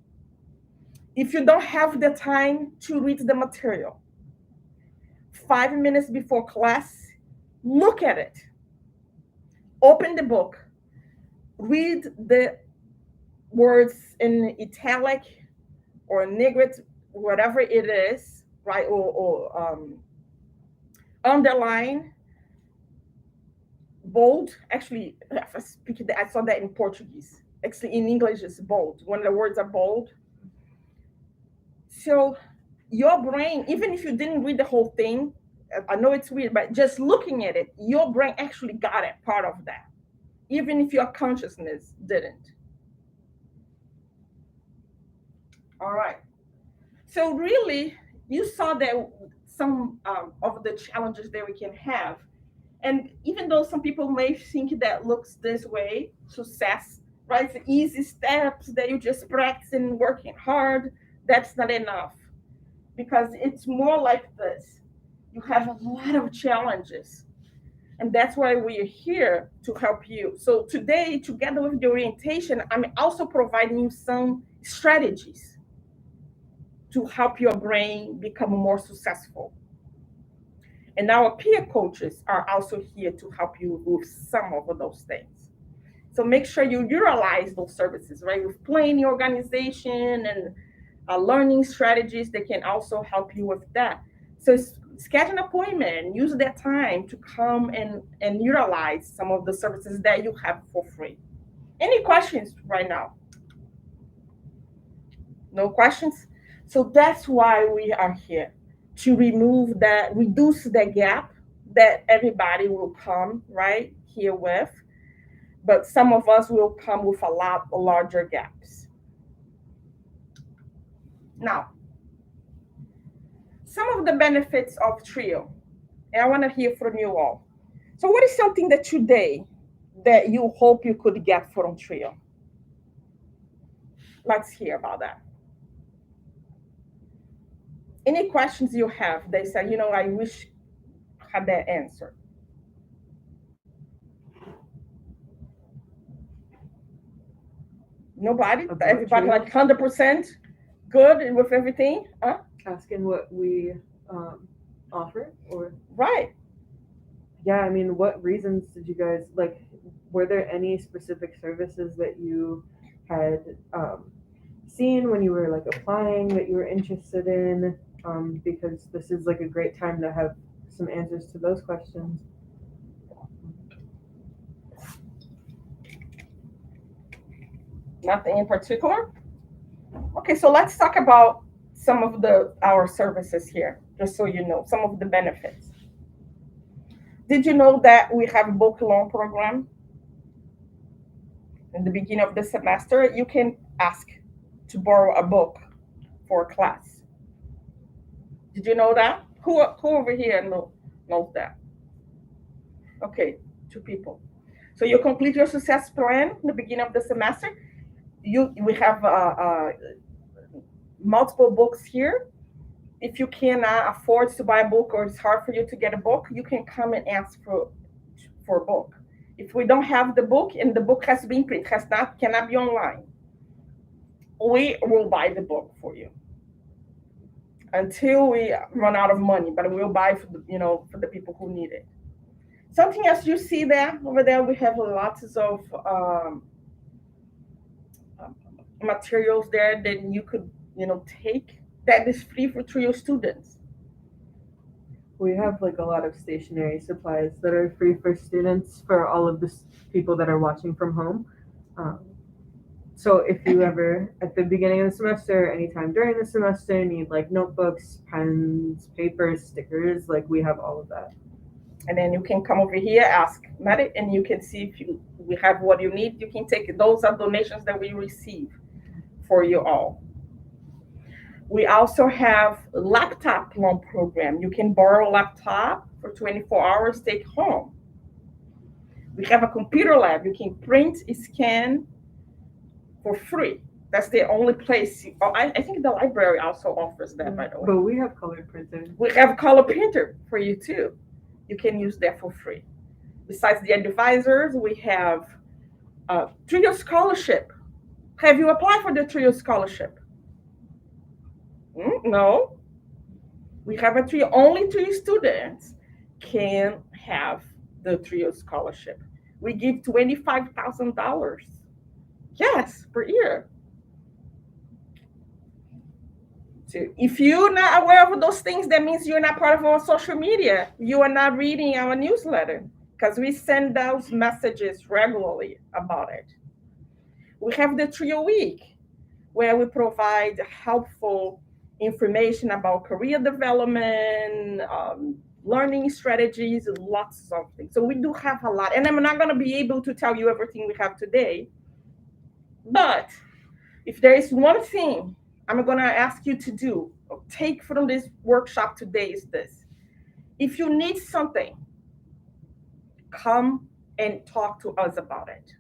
Speaker 1: If you don't have the time to read the material, 5 minutes before class, look at it. Open the book. Read the words in italic or negrite, whatever it is, right? Or underline, bold. Actually, I saw that in Portuguese. Actually, in English, it's bold. When the words are bold. So your brain, even if you didn't read the whole thing, I know it's weird, but just looking at it, your brain actually got it, part of that, even if your consciousness didn't. All right. So really, you saw that some of the challenges that we can have. And even though some people may think that looks this way, success, right? It's easy steps that you just practice and working hard, that's not enough. Because it's more like this. You have a lot of challenges. And that's why we're here to help you. So today, together with the orientation, I'm also providing you some strategies to help your brain become more successful. And our peer coaches are also here to help you with some of those things. So make sure you utilize those services, right? With planning organization and learning strategies that can also help you with that. So schedule an appointment, use that time to come and utilize some of the services that you have for free. Any questions right now? No questions? So that's why we are here, to reduce the gap that everybody will come right here with, but some of us will come with a lot larger gaps. Now, some of the benefits of TRIO, and I want to hear from you all. So what is something that today that you hope you could get from TRIO? Let's hear about that. Any questions you have, they say, I wish I had that answer. Nobody?
Speaker 7: About
Speaker 1: Everybody
Speaker 7: TRIO?
Speaker 1: like 100% good with everything? Huh?
Speaker 7: Asking what we offer, or
Speaker 1: Right.
Speaker 7: yeah, I mean, what reasons did you guys like? Were there any specific services that you had seen when you were like applying that you were interested in? Because this is like a great time to have some answers to those questions.
Speaker 1: Nothing in particular? Okay, so let's talk about some of our services here, just so you know, some of the benefits. Did you know that we have a book loan program? In the beginning of the semester, you can ask to borrow a book for a class. Did you know that? Who over here knows that? Okay, 2 people. So you complete your success plan in the beginning of the semester. We have multiple books here. If you cannot afford to buy a book or it's hard for you to get a book, you can come and ask for a book. If we don't have the book and the book has been printed, cannot be online, we will buy the book for you. until we run out of money, but we'll buy for for the people who need it. Something else you see there over there, we have lots of materials there that you could take that is free for your students.
Speaker 7: We have like a lot of stationery supplies that are free for students for all of the people that are watching from home. Um, so if you ever, at the beginning of the semester, anytime during the semester, need like notebooks, pens, papers, stickers, like we have all of that.
Speaker 1: And then you can come over here, ask Medic, and you can see if we have what you need. You can take those are donations that we receive for you all. We also have laptop loan program. You can borrow a laptop for 24 hours, take home. We have a computer lab. You can print, scan for free. That's the only place. I think the library also offers that, by the way.
Speaker 7: But we have colored printing.
Speaker 1: We have a color printer for you too. You can use that for free. Besides the advisors, we have Trio Scholarship. Have you applied for the Trio Scholarship? No. We have a trio. Only 3 students can have the Trio Scholarship. We give $25,000. Yes, per year. So if you're not aware of those things, that means you're not part of our social media. You are not reading our newsletter because we send those messages regularly about it. We have the Trio Week, where we provide helpful information about career development, learning strategies, lots of things. So we do have a lot. And I'm not going to be able to tell you everything we have today. But if there is one thing I'm going to ask you to do, or take from this workshop today, is this. If you need something, come and talk to us about it.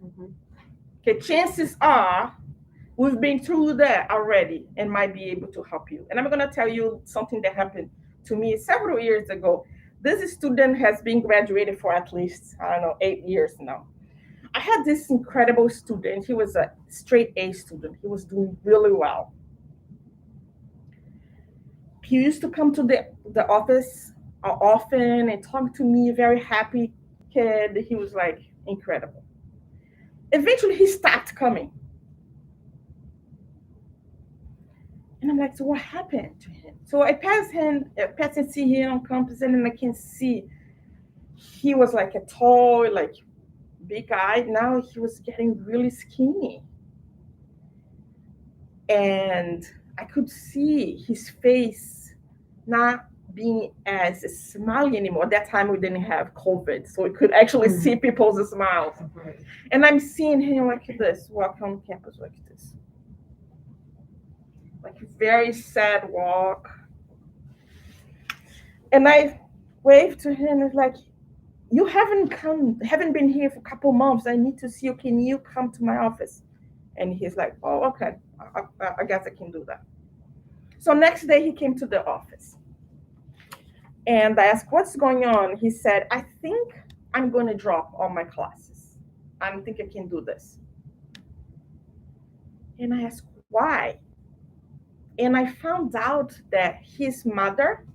Speaker 1: Okay, chances are we've been through that already and might be able to help you. And I'm going to tell you something that happened to me several years ago. This student has been graduated for at least, 8 years now. I had this incredible student. He was a straight A student. He was doing really well. He used to come to the office often and talk to me, very happy kid. He was like incredible. Eventually, he stopped coming. And I'm like, so what happened to him? So I pass and see him on campus, and then I can see he was like a tall, like big guy. Now he was getting really skinny. And I could see his face not being as smiley anymore. At that time we didn't have COVID, so we could actually see people's smiles.
Speaker 7: Right.
Speaker 1: And I'm seeing him like this, walk on campus like this. Like a very sad walk. And I waved to him. It's like, you haven't been here for a couple months. I need to see you. Can you come to my office? And he's like, oh, okay. I guess I can do that. So next day he came to the office. And I asked, what's going on? He said, I think I'm going to drop all my classes. I don't think I can do this. And I asked, why? And I found out that his mother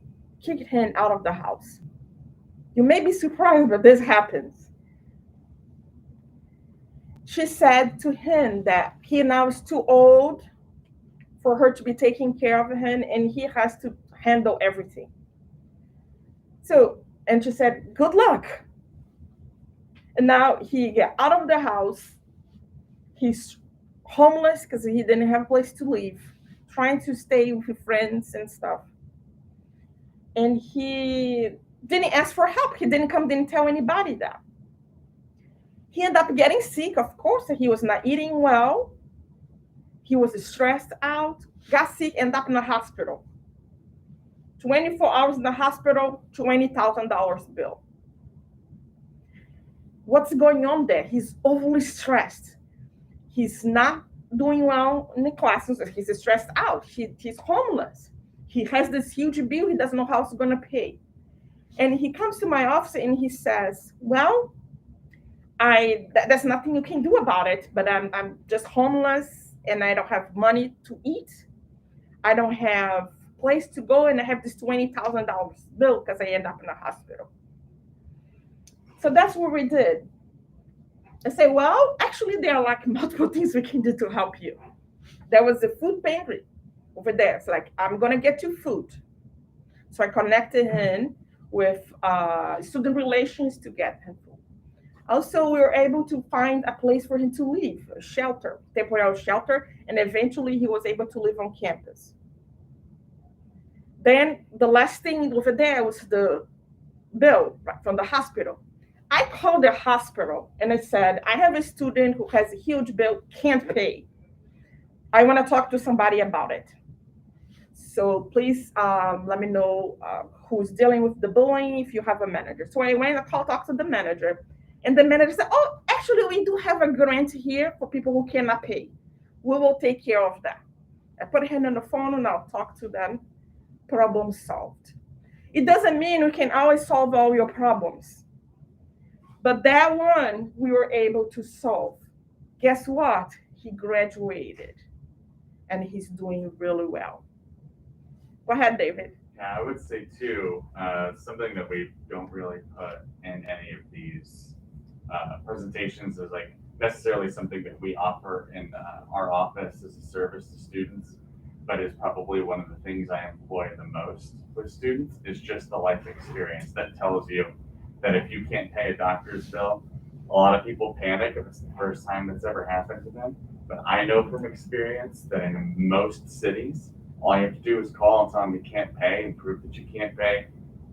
Speaker 1: kicked him out of the house. You may be surprised, but this happens. She said to him that he now is too old for her to be taking care of him, and he has to handle everything. So, and she said, good luck. And now he got out of the house. He's homeless because he didn't have a place to live, trying to stay with friends and stuff. And he didn't ask for help. He didn't tell anybody that. He ended up getting sick, of course. He was not eating well. He was stressed out, got sick, ended up in the hospital. 24 hours in the hospital, $20,000 bill. What's going on there? He's overly stressed. He's not doing well in the classes. He's stressed out. He's homeless. He has this huge bill. He doesn't know how he's going to pay. And he comes to my office and he says, well, there's nothing you can do about it, but I'm just homeless and I don't have money to eat. I don't have place to go, and I have this $20,000 bill because I end up in a hospital. So that's what we did. I say, well, actually, there are like multiple things we can do to help you. There was a food pantry over there. It's like, I'm gonna get you food. So I connected him with student relations to get him food. Also, we were able to find a place for him to live, a shelter, temporary shelter, and eventually he was able to live on campus. Then the last thing over there was the bill from the hospital. I called the hospital and I said, I have a student who has a huge bill, can't pay. I want to talk to somebody about it. So please let me know who's dealing with the billing if you have a manager. So I went and talked to the manager, and the manager said, oh, actually, we do have a grant here for people who cannot pay. We will take care of that. I put him on the phone and I'll talk to them. Problem solved. It doesn't mean we can always solve all your problems. But that one we were able to solve. Guess what? He graduated and he's doing really well. Go ahead, David.
Speaker 2: Yeah, I would say too, something that we don't really put in any of these presentations is like necessarily something that we offer in our office as a service to students, but is probably one of the things I employ the most with students is just the life experience that tells you that if you can't pay a doctor's bill, a lot of people panic if it's the first time that's ever happened to them. But I know from experience that in most cities, all you have to do is call and tell them you can't pay and prove that you can't pay,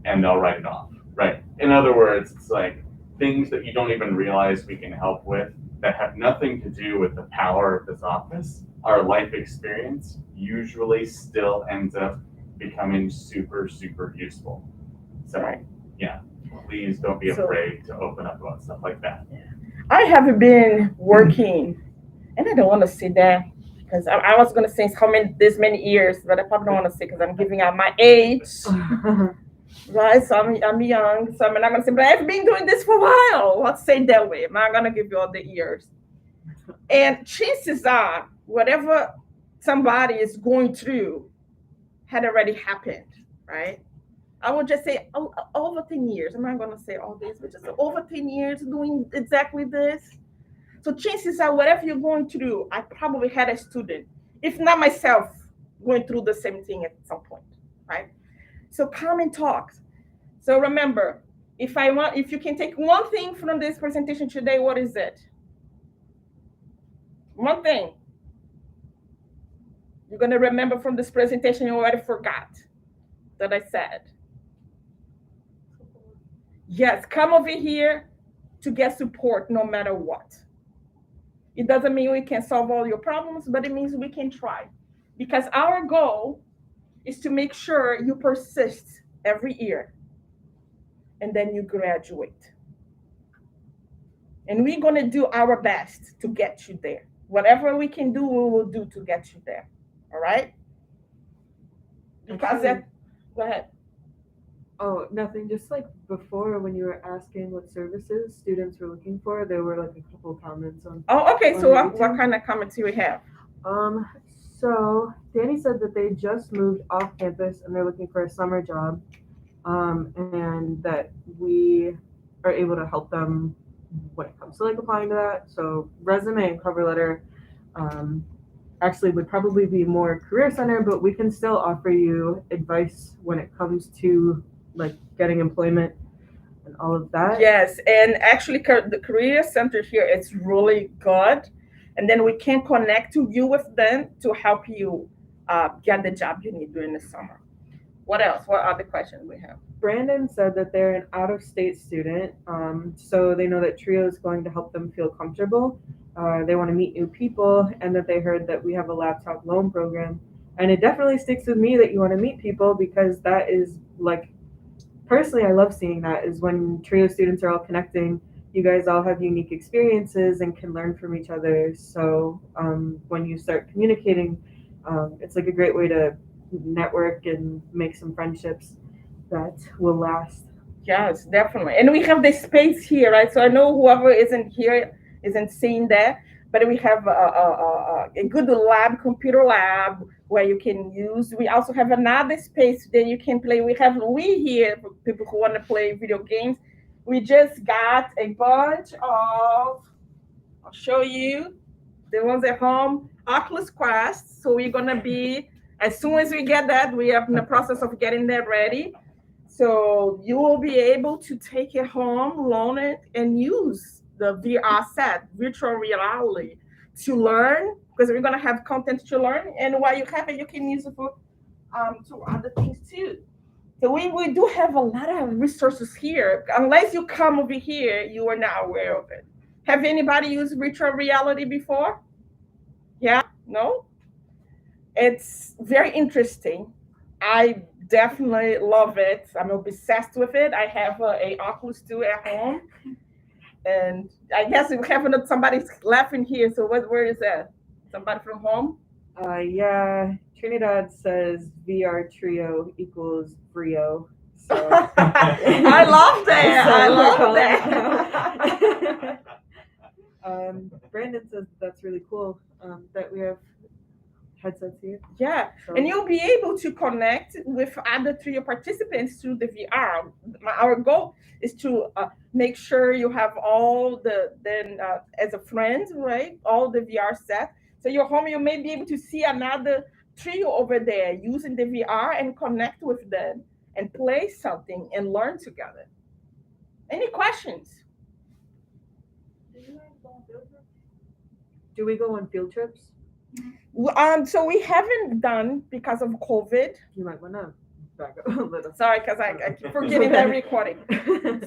Speaker 2: and they'll write it off. Right. In other words, it's like things that you don't even realize we can help with that have nothing to do with the power of this office. Our life experience usually still ends up becoming super, super useful. So, yeah, please don't be afraid to open up about stuff like that.
Speaker 1: I have been working, and I don't want to say that because I was going to say how many this many years, but I probably don't want to say because I'm giving out my age, right? So I'm young, so I'm not going to say, but I've been doing this for a while. Let's say it that way. I'm not going to give you all the years. And chances are, whatever somebody is going through had already happened, right? I would just say over 10 years. I'm not going to say all this, but just over 10 years doing exactly this. So chances are, whatever you're going through, I probably had a student, if not myself, going through the same thing at some point, right? So come and talk. So remember, if you can take one thing from this presentation today, what is it? One thing you're going to remember from this presentation you already forgot that I said. Yes, come over here to get support no matter what. It doesn't mean we can solve all your problems, but it means we can try. Because our goal is to make sure you persist every year and then you graduate. And we're going to do our best to get you there. Whatever we can do, we will do to get you there. All right? Because go ahead.
Speaker 7: Oh, nothing. Just like before, when you were asking what services students were looking for, there were like a couple comments on.
Speaker 1: Oh, okay. So what kind of comments do we have?
Speaker 7: So Danny said that they just moved off campus and they're looking for a summer job, and that we are able to help them when it comes to like applying to that. So resume and cover letter, actually would probably be more career center, but we can still offer you advice when it comes to like getting employment and all of that.
Speaker 1: Yes, and actually the career center here is really good, and then we can connect to you with them to help you get the job you need during the summer. What else? What other questions we have?
Speaker 7: Brandon said that they're an out-of-state student, so they know that TRIO is going to help them feel comfortable. They want to meet new people, and that they heard that we have a laptop loan program. And it definitely sticks with me that you want to meet people, because that is like, personally, I love seeing that, is when TRIO students are all connecting. You guys all have unique experiences and can learn from each other. So when you start communicating, it's like a great way to network and make some friendships that will last.
Speaker 1: Yes, definitely. And we have the space here, right? So I know whoever isn't here isn't seeing that, but we have a good lab, computer lab. where you can use. We also have another space that you can play. We have we here for people who want to play video games. We just got a bunch of. I'll show you the ones at home. Oculus Quest. So we're gonna be as soon as we get that, we are in the process of getting that ready. So you will be able to take it home, loan it, and use the VR set, virtual reality, to learn because we're gonna have content to learn. And while you have it, you can use it for to other things too. So we do have a lot of resources here. Unless you come over here, you are not aware of it. Have anybody used virtual reality before? Yeah? No? It's very interesting. I definitely love it. I'm obsessed with it. I have a Oculus 2 at home. And I guess we have somebody's laughing here. So where is that? Somebody from home?
Speaker 7: Yeah, Trinidad says VR trio equals Brio. So
Speaker 1: I love that.
Speaker 7: So
Speaker 1: I
Speaker 7: we're
Speaker 1: love
Speaker 7: calling
Speaker 1: that.
Speaker 7: Brandon says that's really cool that we have headsets here.
Speaker 1: Yeah,
Speaker 7: So
Speaker 1: and you'll be able to connect with other trio participants through the VR. Our goal is to make sure you have all the then as a friend, right? All the VR set. So you're home, you may be able to see another trio over there using the VR and connect with them and play something and learn together. Any questions?
Speaker 7: do we go on field trips?
Speaker 1: So we haven't done because of COVID.
Speaker 7: You might want to back up a little.
Speaker 1: Sorry, because I keep forgetting that recording.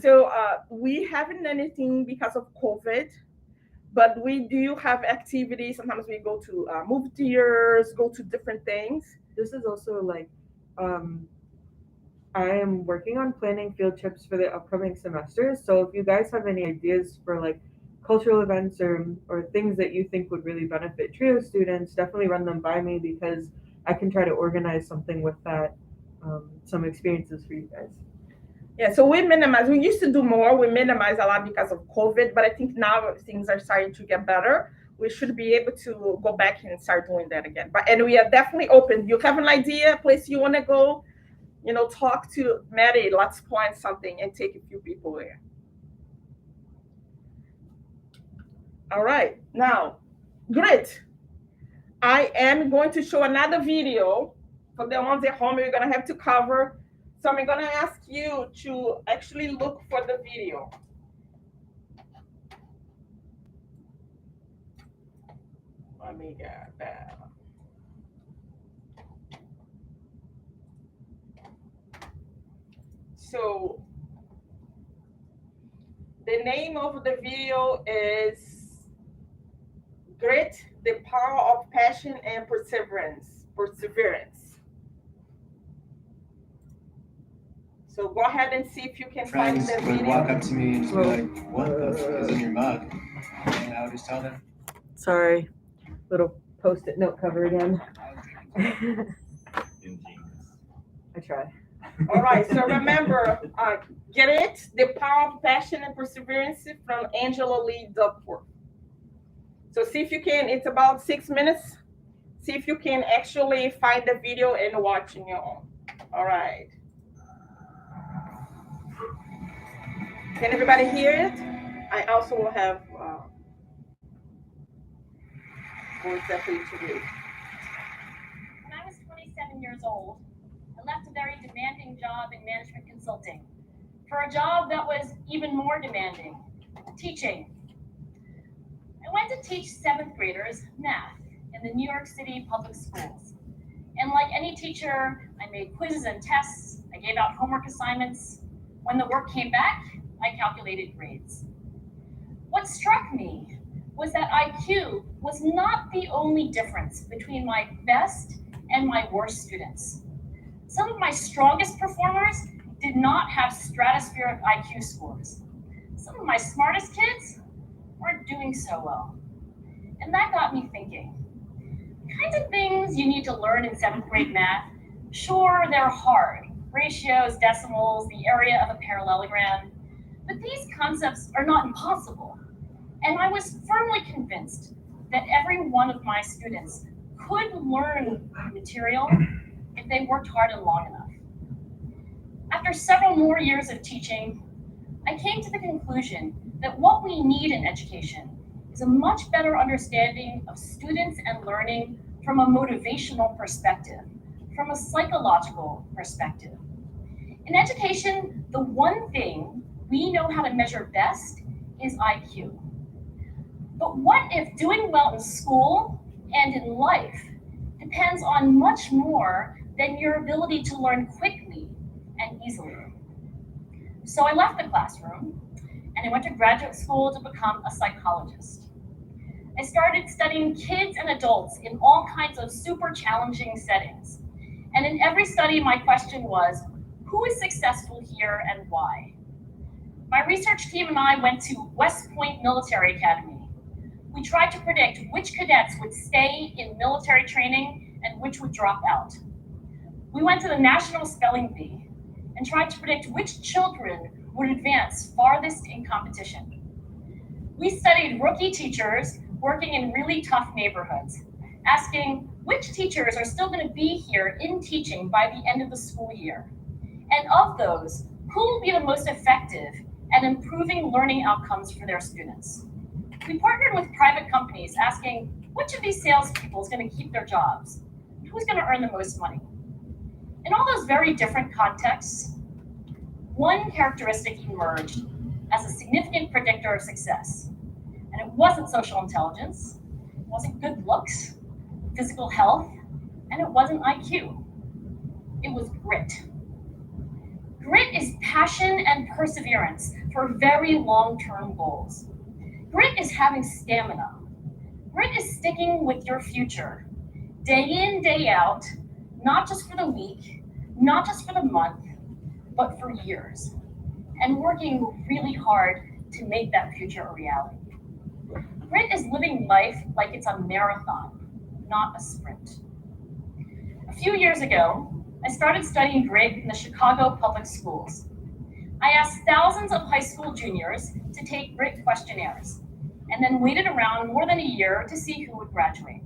Speaker 1: So we haven't done anything because of COVID, but we do have activities. Sometimes we go to movie theaters, go to different things.
Speaker 7: This is also like, I am working on planning field trips for the upcoming semester. So if you guys have any ideas for like cultural events or things that you think would really benefit trio students, definitely run them by me because I can try to organize something with that, some experiences for you guys.
Speaker 1: Yeah, so we minimize. We used to do more. We minimize a lot because of COVID, but I think now things are starting to get better. We should be able to go back and start doing that again. And we are definitely open. You have an idea, place you want to go, talk to Maddie. Let's plan something and take a few people there. All right, now, grit. I am going to show another video for the ones at home. You're gonna have to cover. So I'm gonna ask you to actually look for the video. Let me get that. So the name of the video is Grit, the Power of Passion and Perseverance. So go ahead and see if you can
Speaker 9: Friends
Speaker 1: find the
Speaker 9: would
Speaker 1: video.
Speaker 9: walk up to me and just be like, "What the f is in your mug?" And I would just tell them,
Speaker 7: Sorry, little post-it note cover again.
Speaker 2: Ingenious.
Speaker 7: I try.
Speaker 1: All right, so remember, Get It, The Power of Passion and Perseverance from Angela Lee Duckworth. So see if you can, it's about 6 minutes. See if you can actually find the video and watch on your own. All right. Can everybody hear it? I also will have more exactly to read.
Speaker 10: When I was 27 years old, I left a very demanding job in management consulting for a job that was even more demanding, teaching. I went to teach 7th graders math in the New York City public schools. And like any teacher, I made quizzes and tests, I gave out homework assignments. When the work came back, I calculated grades. What struck me was that IQ was not the only difference between my best and my worst students. Some of my strongest performers did not have stratospheric IQ scores. Some of my smartest kids weren't doing so well. And that got me thinking, the kinds of things you need to learn in 7th grade math, sure, they're hard. Ratios, decimals, the area of a parallelogram. But these concepts are not impossible. And I was firmly convinced that every one of my students could learn material if they worked hard and long enough. After several more years of teaching, I came to the conclusion that what we need in education is a much better understanding of students and learning from a motivational perspective, from a psychological perspective. In education, the one thing we know how to measure best is IQ. But what if doing well in school and in life depends on much more than your ability to learn quickly and easily? So I left the classroom and I went to graduate school to become a psychologist. I started studying kids and adults in all kinds of super challenging settings. And in every study, my question was, who is successful here and why? My research team and I went to West Point Military Academy. We tried to predict which cadets would stay in military training and which would drop out. We went to the National Spelling Bee and tried to predict which children would advance farthest in competition. We studied rookie teachers working in really tough neighborhoods, asking which teachers are still going to be here in teaching by the end of the school year. And of those, who will be the most effective at improving learning outcomes for their students? We partnered with private companies asking which of these salespeople is going to keep their jobs? Who's going to earn the most money? In all those very different contexts, one characteristic emerged as a significant predictor of success. And it wasn't social intelligence, it wasn't good looks, physical health, and it wasn't IQ. It was grit. Grit is passion and perseverance for very long-term goals. Grit is having stamina. Grit is sticking with your future, day in, day out, not just for the week, not just for the month, but for years, and working really hard to make that future a reality. Grit is living life like it's a marathon, not a sprint. A few years ago, I started studying grit in the Chicago public schools. I asked thousands of high school juniors to take grit questionnaires, and then waited around more than a year to see who would graduate.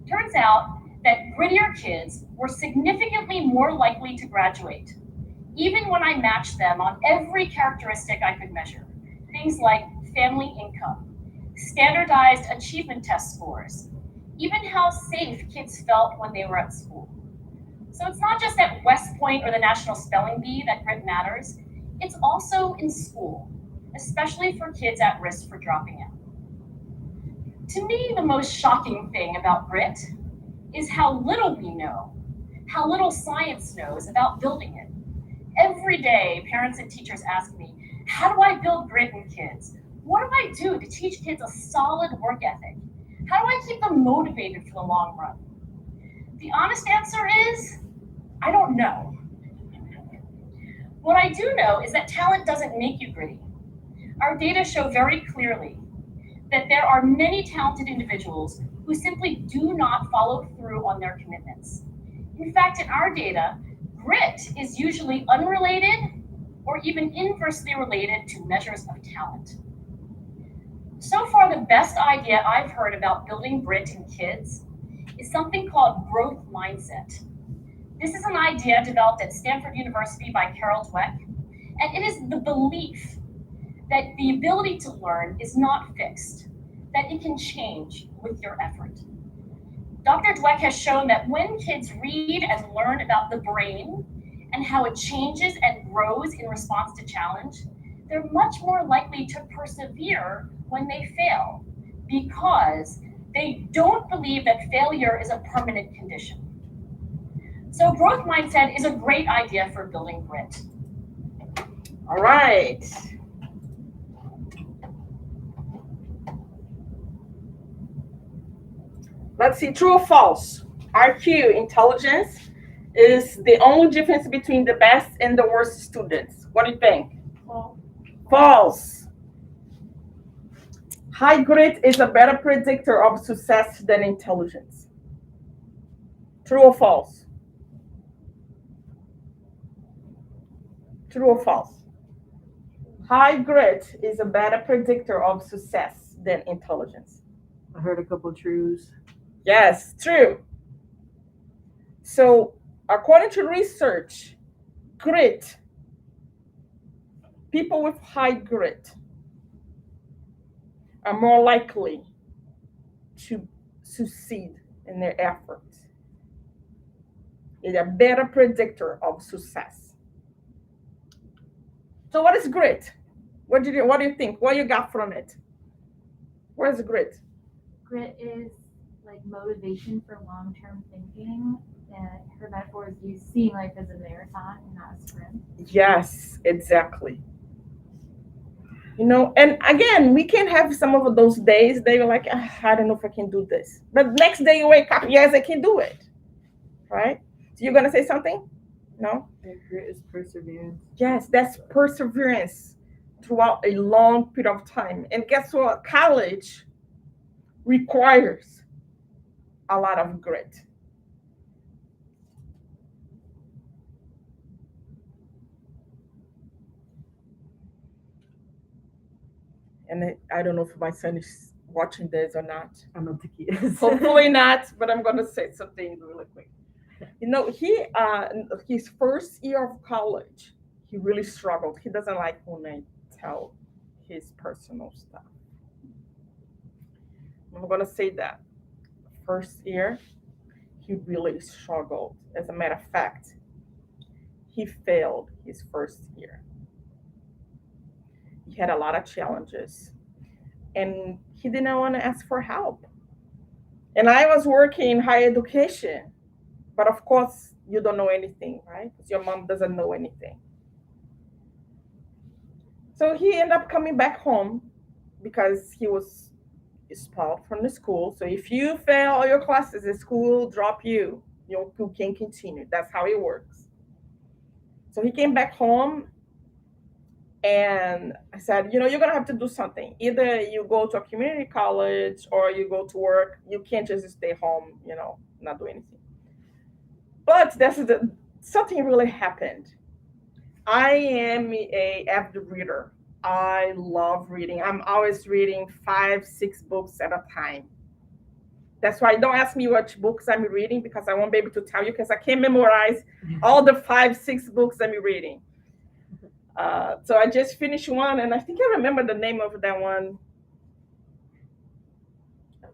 Speaker 10: Turns out that grittier kids were significantly more likely to graduate, even when I matched them on every characteristic I could measure. Things like family income, standardized achievement test scores, even how safe kids felt when they were at school. So it's not just at West Point or the National Spelling Bee that grit matters, it's also in school, especially for kids at risk for dropping out. To me, the most shocking thing about grit is how little we know, how little science knows about building it. Every day, parents and teachers ask me, how do I build grit in kids? What do I do to teach kids a solid work ethic? How do I keep them motivated for the long run? The honest answer is, I don't know. What I do know is that talent doesn't make you gritty. Our data show very clearly that there are many talented individuals who simply do not follow through on their commitments. In fact, in our data, grit is usually unrelated or even inversely related to measures of talent. So far, the best idea I've heard about building grit in kids is something called growth mindset. This is an idea developed at Stanford University by Carol Dweck, and it is the belief that the ability to learn is not fixed, that it can change with your effort. Dr. Dweck has shown that when kids read and learn about the brain and how it changes and grows in response to challenge, they're much more likely to persevere when they fail because they don't believe that failure is a permanent condition. So growth mindset is a great idea for building grit.
Speaker 1: All right. Let's see, true or false? IQ, intelligence, is the only difference between the best and the worst students. What do you think? False. High grit is a better predictor of success than intelligence. True or false? True or false? High grit is a better predictor of success than intelligence.
Speaker 7: I heard a couple truths.
Speaker 1: Yes, true. So, according to research, grit, people with high grit are more likely to succeed in their efforts. They're a better predictor of success. So, what is grit? What do you think? What you got from it? What is grit?
Speaker 6: Grit is like motivation for long-term thinking. And her metaphor is you seeing life as a marathon and not a sprint.
Speaker 1: Yes, exactly. And again, we can have some of those days they were like, I don't know if I can do this. But next day you wake up, yes, I can do it. Right? So you're gonna say something? No?
Speaker 7: And grit is perseverance.
Speaker 1: Yes, that's perseverance throughout a long period of time. And guess what? College requires a lot of grit. And I don't know if my son is watching this or not.
Speaker 7: I don't think he is.
Speaker 1: Hopefully not, but I'm gonna say something really quick. His first year of college, he really struggled. He doesn't like when I tell his personal stuff. I'm gonna say that. First year, he really struggled. As a matter of fact, he failed his first year. He had a lot of challenges, and he didn't want to ask for help. And I was working in higher education, but of course, you don't know anything, right? Because your mom doesn't know anything. So he ended up coming back home because he was expelled from the school. So if you fail all your classes, the school will drop you. You can continue. That's how it works. So he came back home, and I said, you're gonna have to do something. Either you go to a community college or you go to work. You can't just stay home, not do anything. But something really happened. I am a avid reader. I love reading. I'm always reading 5, 6 books at a time. That's why don't ask me which books I'm reading because I won't be able to tell you because I can't memorize all the 5, 6 books I'm reading. So I just finished one, and I think I remember the name of that one.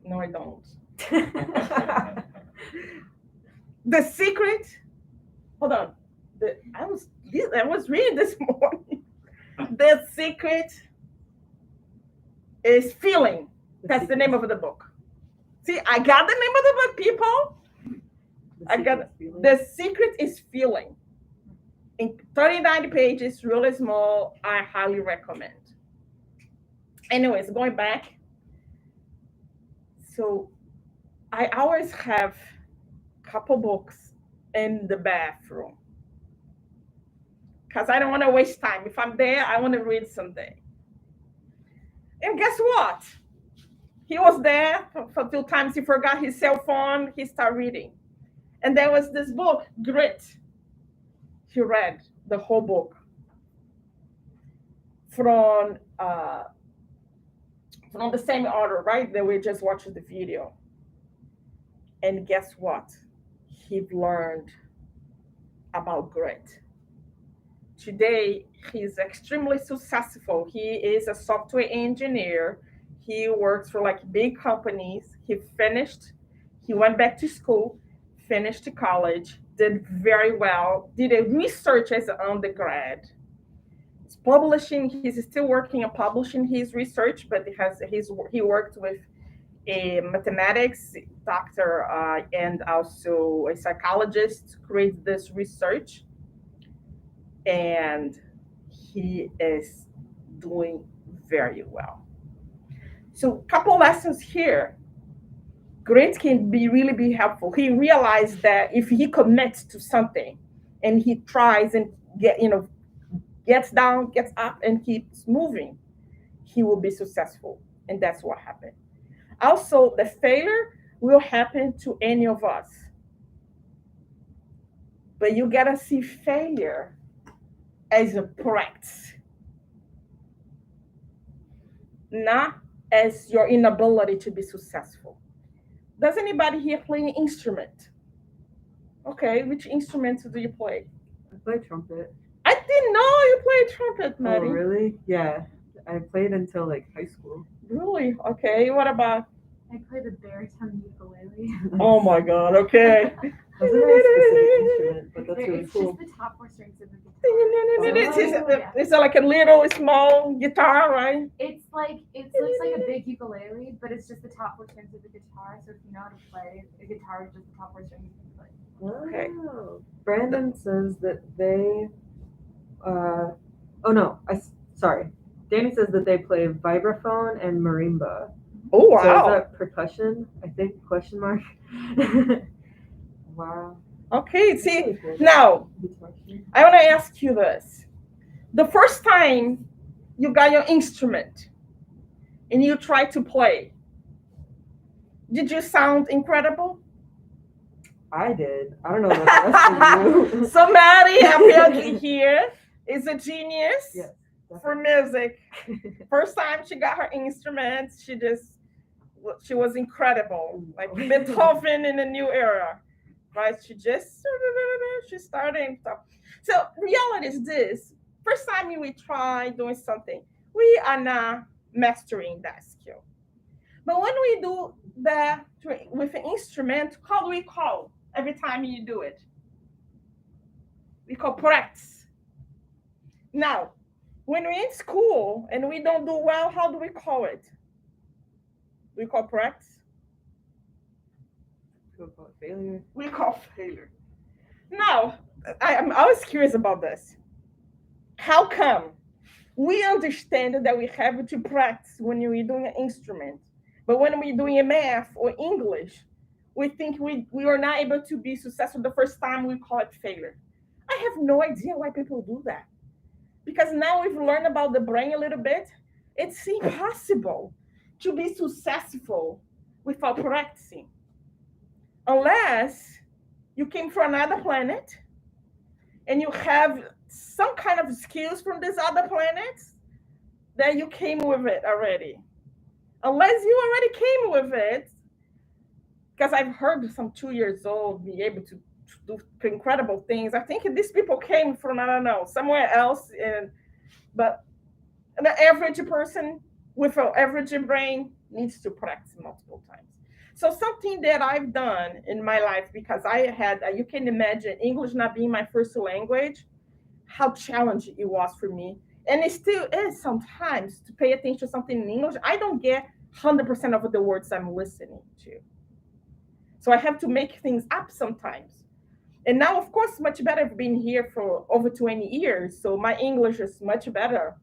Speaker 1: No, I don't. The Secret. Hold on. I was reading this morning. The Secret is Feeling. That's the name of the book. See, I got the name of the book, people. The Secret is Feeling. In 39 pages, really small. I highly recommend. Anyways, going back. So I always have a couple books in the bathroom because I don't want to waste time. If I'm there, I want to read something. And guess what? He was there for a few times. He forgot his cell phone. He started reading. And there was this book, Grit. He read the whole book from the same author, right? That we just watched the video. And guess what? He learned about grit. Today, he's extremely successful. He is a software engineer. He works for big companies. He went back to school, finished college, did very well, did a research as an undergrad. He's publishing, he's still working on publishing his research, but he worked with a mathematics doctor and also a psychologist to create this research. And he is doing very well. So, couple lessons here. Grit can really be helpful. He realized that if he commits to something and he tries and gets down, gets up, and keeps moving, he will be successful. And that's what happened. Also, the failure will happen to any of us. But you gotta see failure as a practice, not as your inability to be successful. Does anybody here play an instrument? Okay, which instruments do you play?
Speaker 7: I play trumpet.
Speaker 1: I didn't know you played trumpet,
Speaker 7: Oh,
Speaker 1: Maddie.
Speaker 7: really? Yeah. I played until like high school.
Speaker 1: Really? Okay. What about?
Speaker 5: I play the baritone ukulele.
Speaker 1: Oh my God. Okay.
Speaker 7: That's a very specific instrument, but that's really
Speaker 5: It's
Speaker 7: cool.
Speaker 5: just the top four strings of the guitar.
Speaker 1: It's like a little small guitar, right?
Speaker 5: It looks like a big ukulele, but it's just the top four strings of the guitar. So if you know how to play the guitar, just the top four strings you can play.
Speaker 1: Okay.
Speaker 7: Wow. Brandon says that they. Oh no, sorry. Danny says that they play vibraphone and marimba.
Speaker 1: Oh
Speaker 7: So is
Speaker 1: wow.
Speaker 7: that percussion? I think question mark. Wow.
Speaker 1: Okay. See,
Speaker 7: Really cool.
Speaker 1: now
Speaker 7: Guitar string.
Speaker 1: I want to ask you this: the first time you got your instrument and you tried to play, did you sound incredible?
Speaker 7: I did. I don't know about the rest of you.
Speaker 1: So Maddie, apparently here, is a genius
Speaker 7: Yes,
Speaker 1: for music. First time she got her instrument, she was incredible, like Beethoven in a new era, right? She started and stuff. So reality is this: first time we try doing something, we are not mastering that skill. But when we do that with an instrument, how do we call every time you do it? We call practice. Now, when we're in school and we don't do well, how do we call it? We call practice.
Speaker 7: Go call it failure.
Speaker 1: We call failure. Now, I'm always curious about this. How come we understand that we have to practice when we're doing an instrument, but when we're doing a math or English, we think we are not able to be successful the first time, we call it failure? I have no idea why people do that. Because now we've learned about the brain a little bit. It's impossible to be successful without practicing. Unless you came from another planet and you have some kind of skills from these other planets that you came with it already. Unless you already came with it, because I've heard some 2 years old be able to do incredible things. I think these people came from, I don't know, somewhere else. But the average person with an average brain needs to practice multiple times. So something that I've done in my life, because you can imagine English not being my first language, how challenging it was for me. And it still is sometimes to pay attention to something in English. I don't get 100% of the words I'm listening to. So I have to make things up sometimes. And now, of course, much better. I've been here for over 20 years, so my English is much better.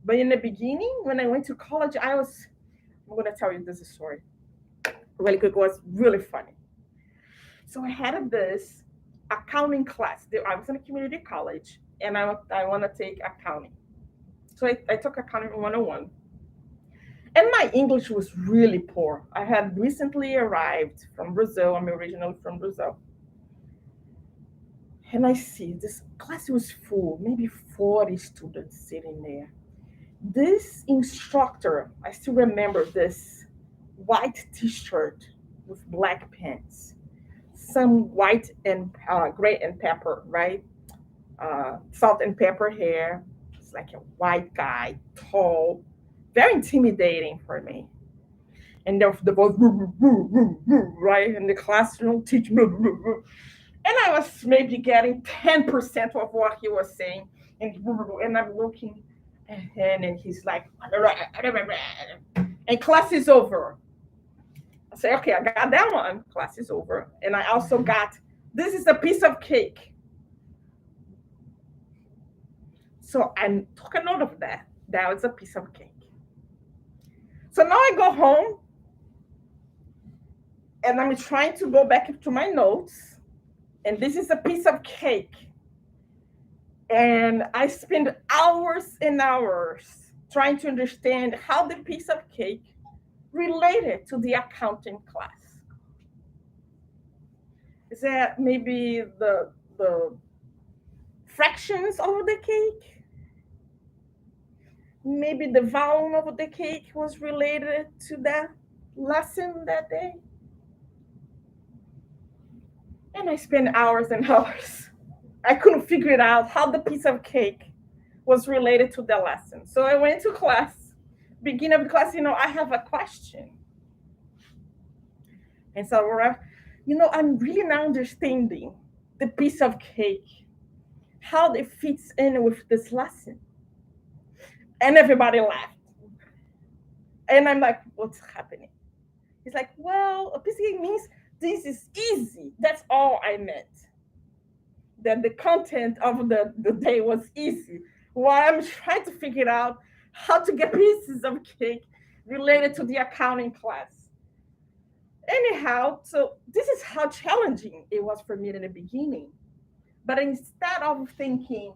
Speaker 1: But in the beginning, when I went to college, I'm going to tell you this story really quick. It was really funny. So I had this accounting class. I was in a community college, and I want to take accounting. So I took accounting 101. And my English was really poor. I had recently arrived from Brazil. I'm originally from Brazil. And I see this class was full, maybe 40 students sitting there. This instructor, I still remember this white t-shirt with black pants, some white and gray and pepper, right? Salt and pepper hair. It's like a white guy, tall, very intimidating for me. And the voice, right? And the classroom teach, and I was maybe getting 10% of what he was saying. And I'm looking at him, and he's like, and class is over. I say, okay, I got that one. Class is over. And I also got, this is a piece of cake. So I took a note of that. That was a piece of cake. So now I go home, and I'm trying to go back to my notes. And this is a piece of cake. And I spend hours and hours trying to understand how the piece of cake related to the accounting class. Is that maybe the fractions of the cake? Maybe the volume of the cake was related to that lesson that day? And I spent hours and hours. I couldn't figure it out how the piece of cake was related to the lesson. So I went to class, beginning of the class, I have a question. And so, I'm really now understanding the piece of cake, how it fits in with this lesson. And everybody laughed. And I'm like, what's happening? He's like, well, a piece of cake means this is easy. That's all I meant. That the content of the day was easy. While I'm trying to figure out how to get pieces of cake related to the accounting class. Anyhow, so this is how challenging it was for me in the beginning. But instead of thinking,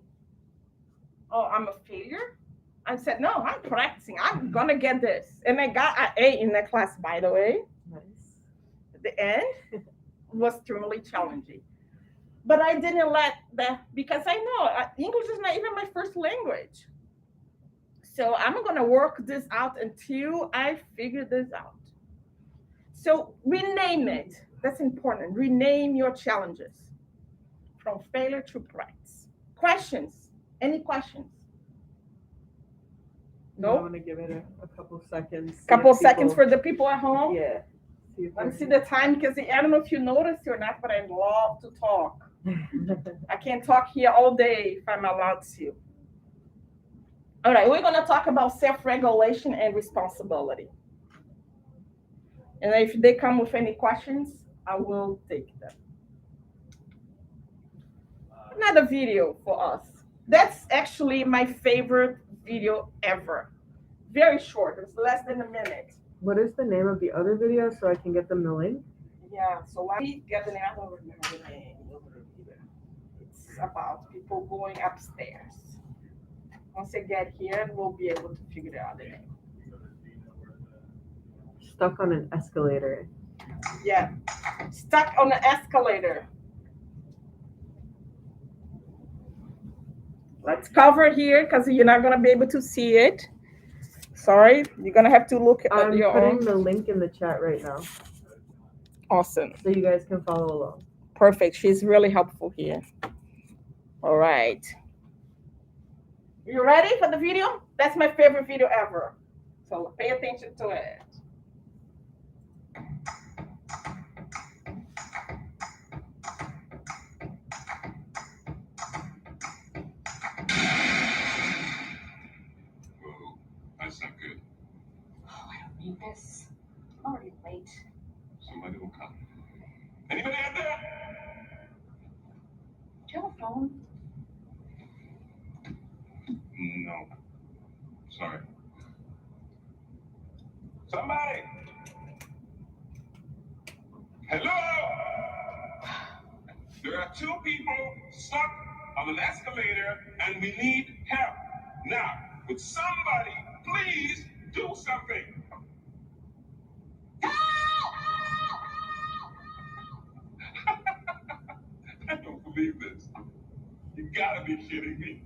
Speaker 1: oh, I'm a failure, I said, no, I'm practicing. I'm going to get this. And I got an A in that class, by the way.
Speaker 7: Nice.
Speaker 1: At the end was truly challenging. But I didn't let that, because I know English is not even my first language. So I'm going to work this out until I figure this out. So rename it. That's important. Rename your challenges from failure to practice. Questions? Any questions?
Speaker 7: No. I want to give it a couple seconds.
Speaker 1: Couple seconds for the people at home.
Speaker 7: Yeah.
Speaker 1: Let me see the time, because I don't know if you noticed or not, but I love to talk. I can't talk here all day if I'm allowed to. All right, we're going to talk about self-regulation and responsibility. And if they come with any questions, I will take them. Another video for us. That's actually my favorite video ever. Very short. It's less than a minute.
Speaker 7: What is the name of the other video so I can get them the link?
Speaker 1: Yeah, so let me get the name. I don't remember the name. It's about people going upstairs. Once I get here, we'll be able to figure out the name.
Speaker 7: Stuck on an escalator.
Speaker 1: Yeah, stuck on the escalator. Let's cover here because you're not gonna be able to see it. Sorry, you're gonna have to look at your own.
Speaker 7: I'm putting the link in the chat right now.
Speaker 1: Awesome.
Speaker 7: So you guys can follow along.
Speaker 1: Perfect. She's really helpful here. All right. You ready for the video? That's my favorite video ever. So pay attention to it.
Speaker 11: Whoa, that's not good.
Speaker 10: Oh, I don't need this. I'm already late.
Speaker 11: Somebody will come. Anybody out there?
Speaker 10: Do you have a phone?
Speaker 11: No. Sorry. Somebody! Hello! There are two people stuck on an escalator and we need help. Now, would somebody please do something? I don't believe this. You gotta be kidding me.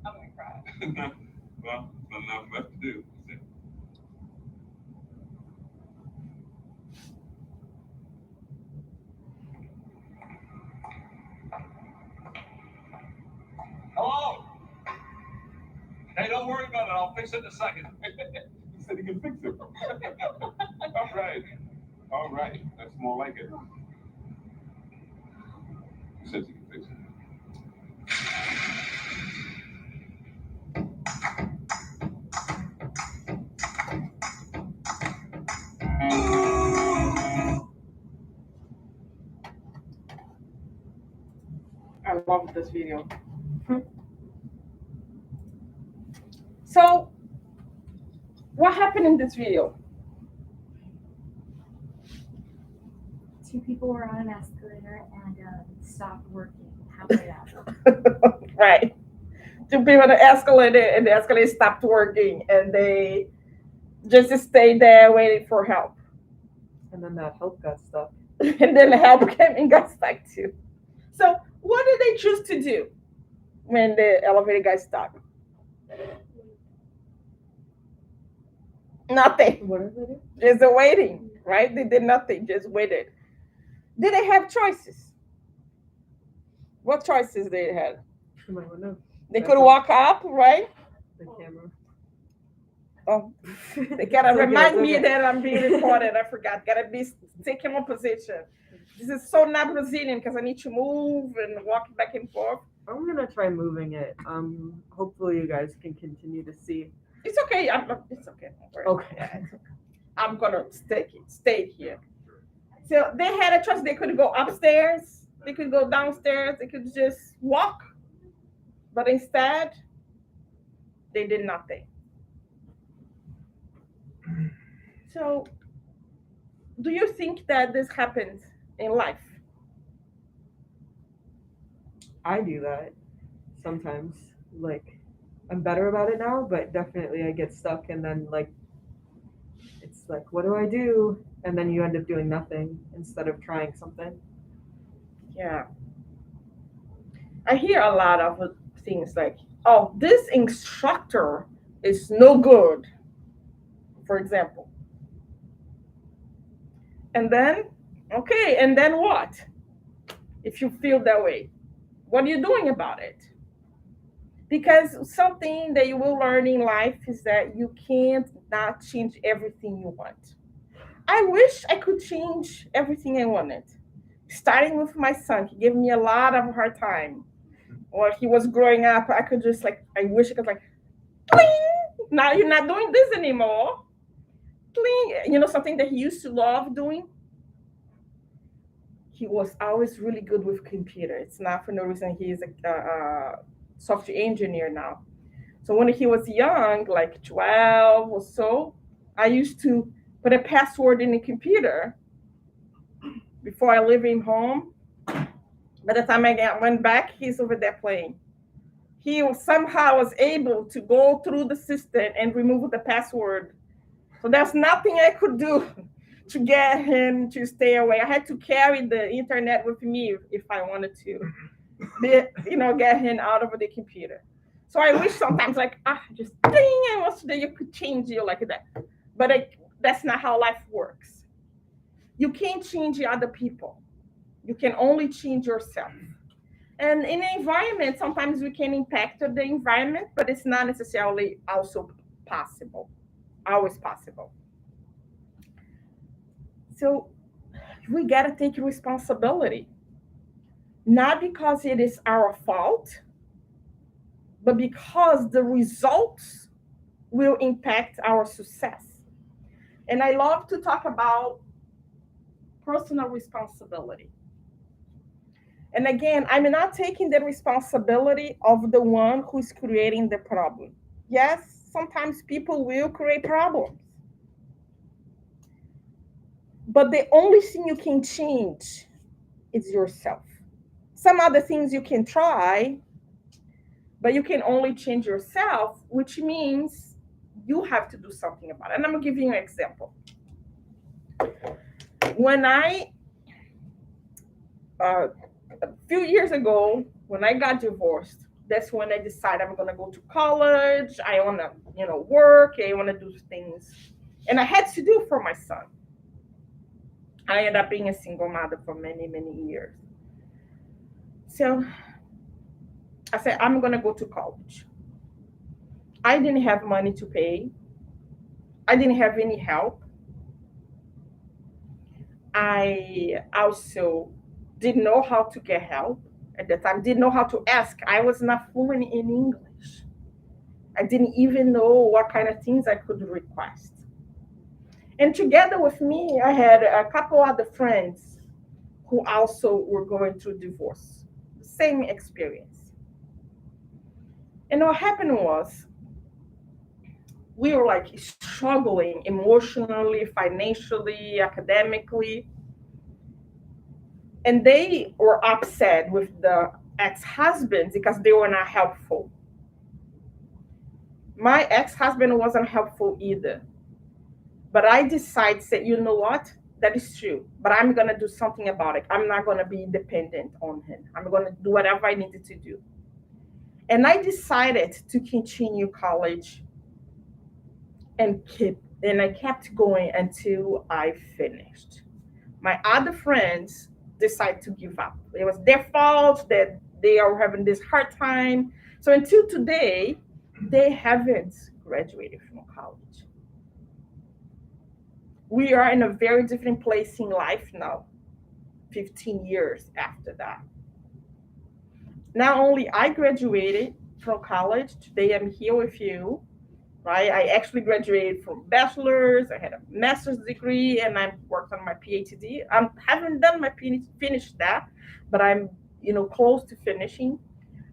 Speaker 10: I'm gonna cry.
Speaker 11: Well, there's not enough left to do. Is it?
Speaker 12: Hello? Hey, don't worry about it. I'll fix it in a second.
Speaker 11: He said he can fix it. All right. All right. That's more like it. He says he can fix it.
Speaker 1: I love this video. So, what happened in this video?
Speaker 6: Two people were on an escalator and stopped working halfway up.
Speaker 1: Right. Two people on the escalator and the escalator stopped working and they just stayed there waiting for help.
Speaker 7: And then that help got stuck.
Speaker 1: And then the help came and got stuck too. So what did they choose to do when the elevator got stuck? Nothing.
Speaker 7: What did they do?
Speaker 1: Just waiting, right? They did nothing, just waited. Did they have choices? What choices they had?
Speaker 7: You might wanna know.
Speaker 1: They could walk up, right?
Speaker 7: The camera.
Speaker 1: Oh, they gotta
Speaker 7: It's okay,
Speaker 1: remind
Speaker 7: it's
Speaker 1: me
Speaker 7: okay.
Speaker 1: that I'm being recorded. I forgot. Gotta be taking one position. This is so not Brazilian because I need to move and walk back and forth.
Speaker 7: I'm gonna try moving it. Hopefully you guys can continue to see.
Speaker 1: It's okay. It's okay. Don't worry.
Speaker 7: Okay.
Speaker 1: Yeah, it's okay. I'm gonna stay here. So they had a choice. They could go upstairs. They could go downstairs. They could just walk. But instead, they did nothing. So, do you think that this happens in life?
Speaker 7: I do that sometimes. Like, I'm better about it now, but definitely I get stuck and then like it's like, what do I do? And then you end up doing nothing instead of trying something.
Speaker 1: Yeah. I hear a lot of things like, oh, this instructor is no good, for example. And then, okay, and then what? If you feel that way, what are you doing about it? Because something that you will learn in life is that you can't not change everything you want. I wish I could change everything I wanted. Starting with my son, he gave me a lot of hard time. Or he was growing up, I could just like, I wish I could like, cling! Now you're not doing this anymore. Cling! You know, something that he used to love doing. He was always really good with computer. It's not for no reason he is a software engineer now. So when he was young, like 12 or so, I used to put a password in the computer before I leave him home. By the time went back, he's over there playing. He somehow was able to go through the system and remove the password. So there's nothing I could do to get him to stay away. I had to carry the internet with me if I wanted to, get him out of the computer. So I wish sometimes like, just ding, and once today you could change you like that. But that's not how life works. You can't change the other people. You can only change yourself. And in the environment, sometimes we can impact the environment, but it's not necessarily also possible, always possible. So we got to take responsibility, not because it is our fault, but because the results will impact our success. And I love to talk about personal responsibility. And again, I'm not taking the responsibility of the one who's creating the problem. Yes, sometimes people will create problems. But the only thing you can change is yourself. Some other things you can try, but you can only change yourself, which means you have to do something about it. And I'm going to give you an example. When a few years ago, when I got divorced, that's when I decided I'm going to go to college. I want to, work. I want to do things. And I had to do for my son. I ended up being a single mother for many, many years. So I said, I'm going to go to college. I didn't have money to pay. I didn't have any help. I also didn't know how to get help at the time, didn't know how to ask. I was not fluent in English. I didn't even know what kind of things I could request. And together with me, I had a couple other friends who also were going through divorce, same experience. And what happened was, we were like struggling emotionally, financially, academically. And they were upset with the ex-husbands because they were not helpful. My ex-husband wasn't helpful either. But I decided, say, you know what? That is true. But I'm going to do something about it. I'm not going to be dependent on him. I'm going to do whatever I needed to do. And I decided to continue college and I kept going until I finished. My other friends decide to give up. It was their fault that they are having this hard time. So until today, they haven't graduated from college. We are in a very different place in life now, 15 years after that. Not only I graduated from college, today I'm here with you, right? I actually graduated from bachelor's, I had a master's degree, and I worked on my PhD. I haven't done my PhD, finished that, but I'm, close to finishing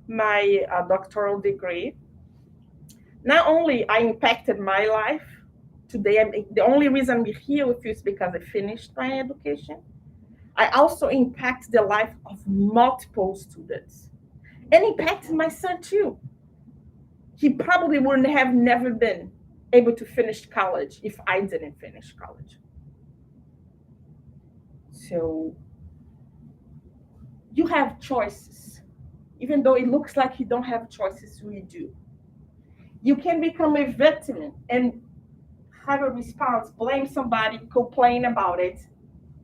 Speaker 1: my doctoral degree. Not only I impacted my life, today the only reason we're here with you is because I finished my education. I also impact the life of multiple students and impacted my son too. He probably wouldn't have never been able to finish college if I didn't finish college. So you have choices. Even though it looks like you don't have choices, we do. You can become a victim and have a response, blame somebody, complain about it,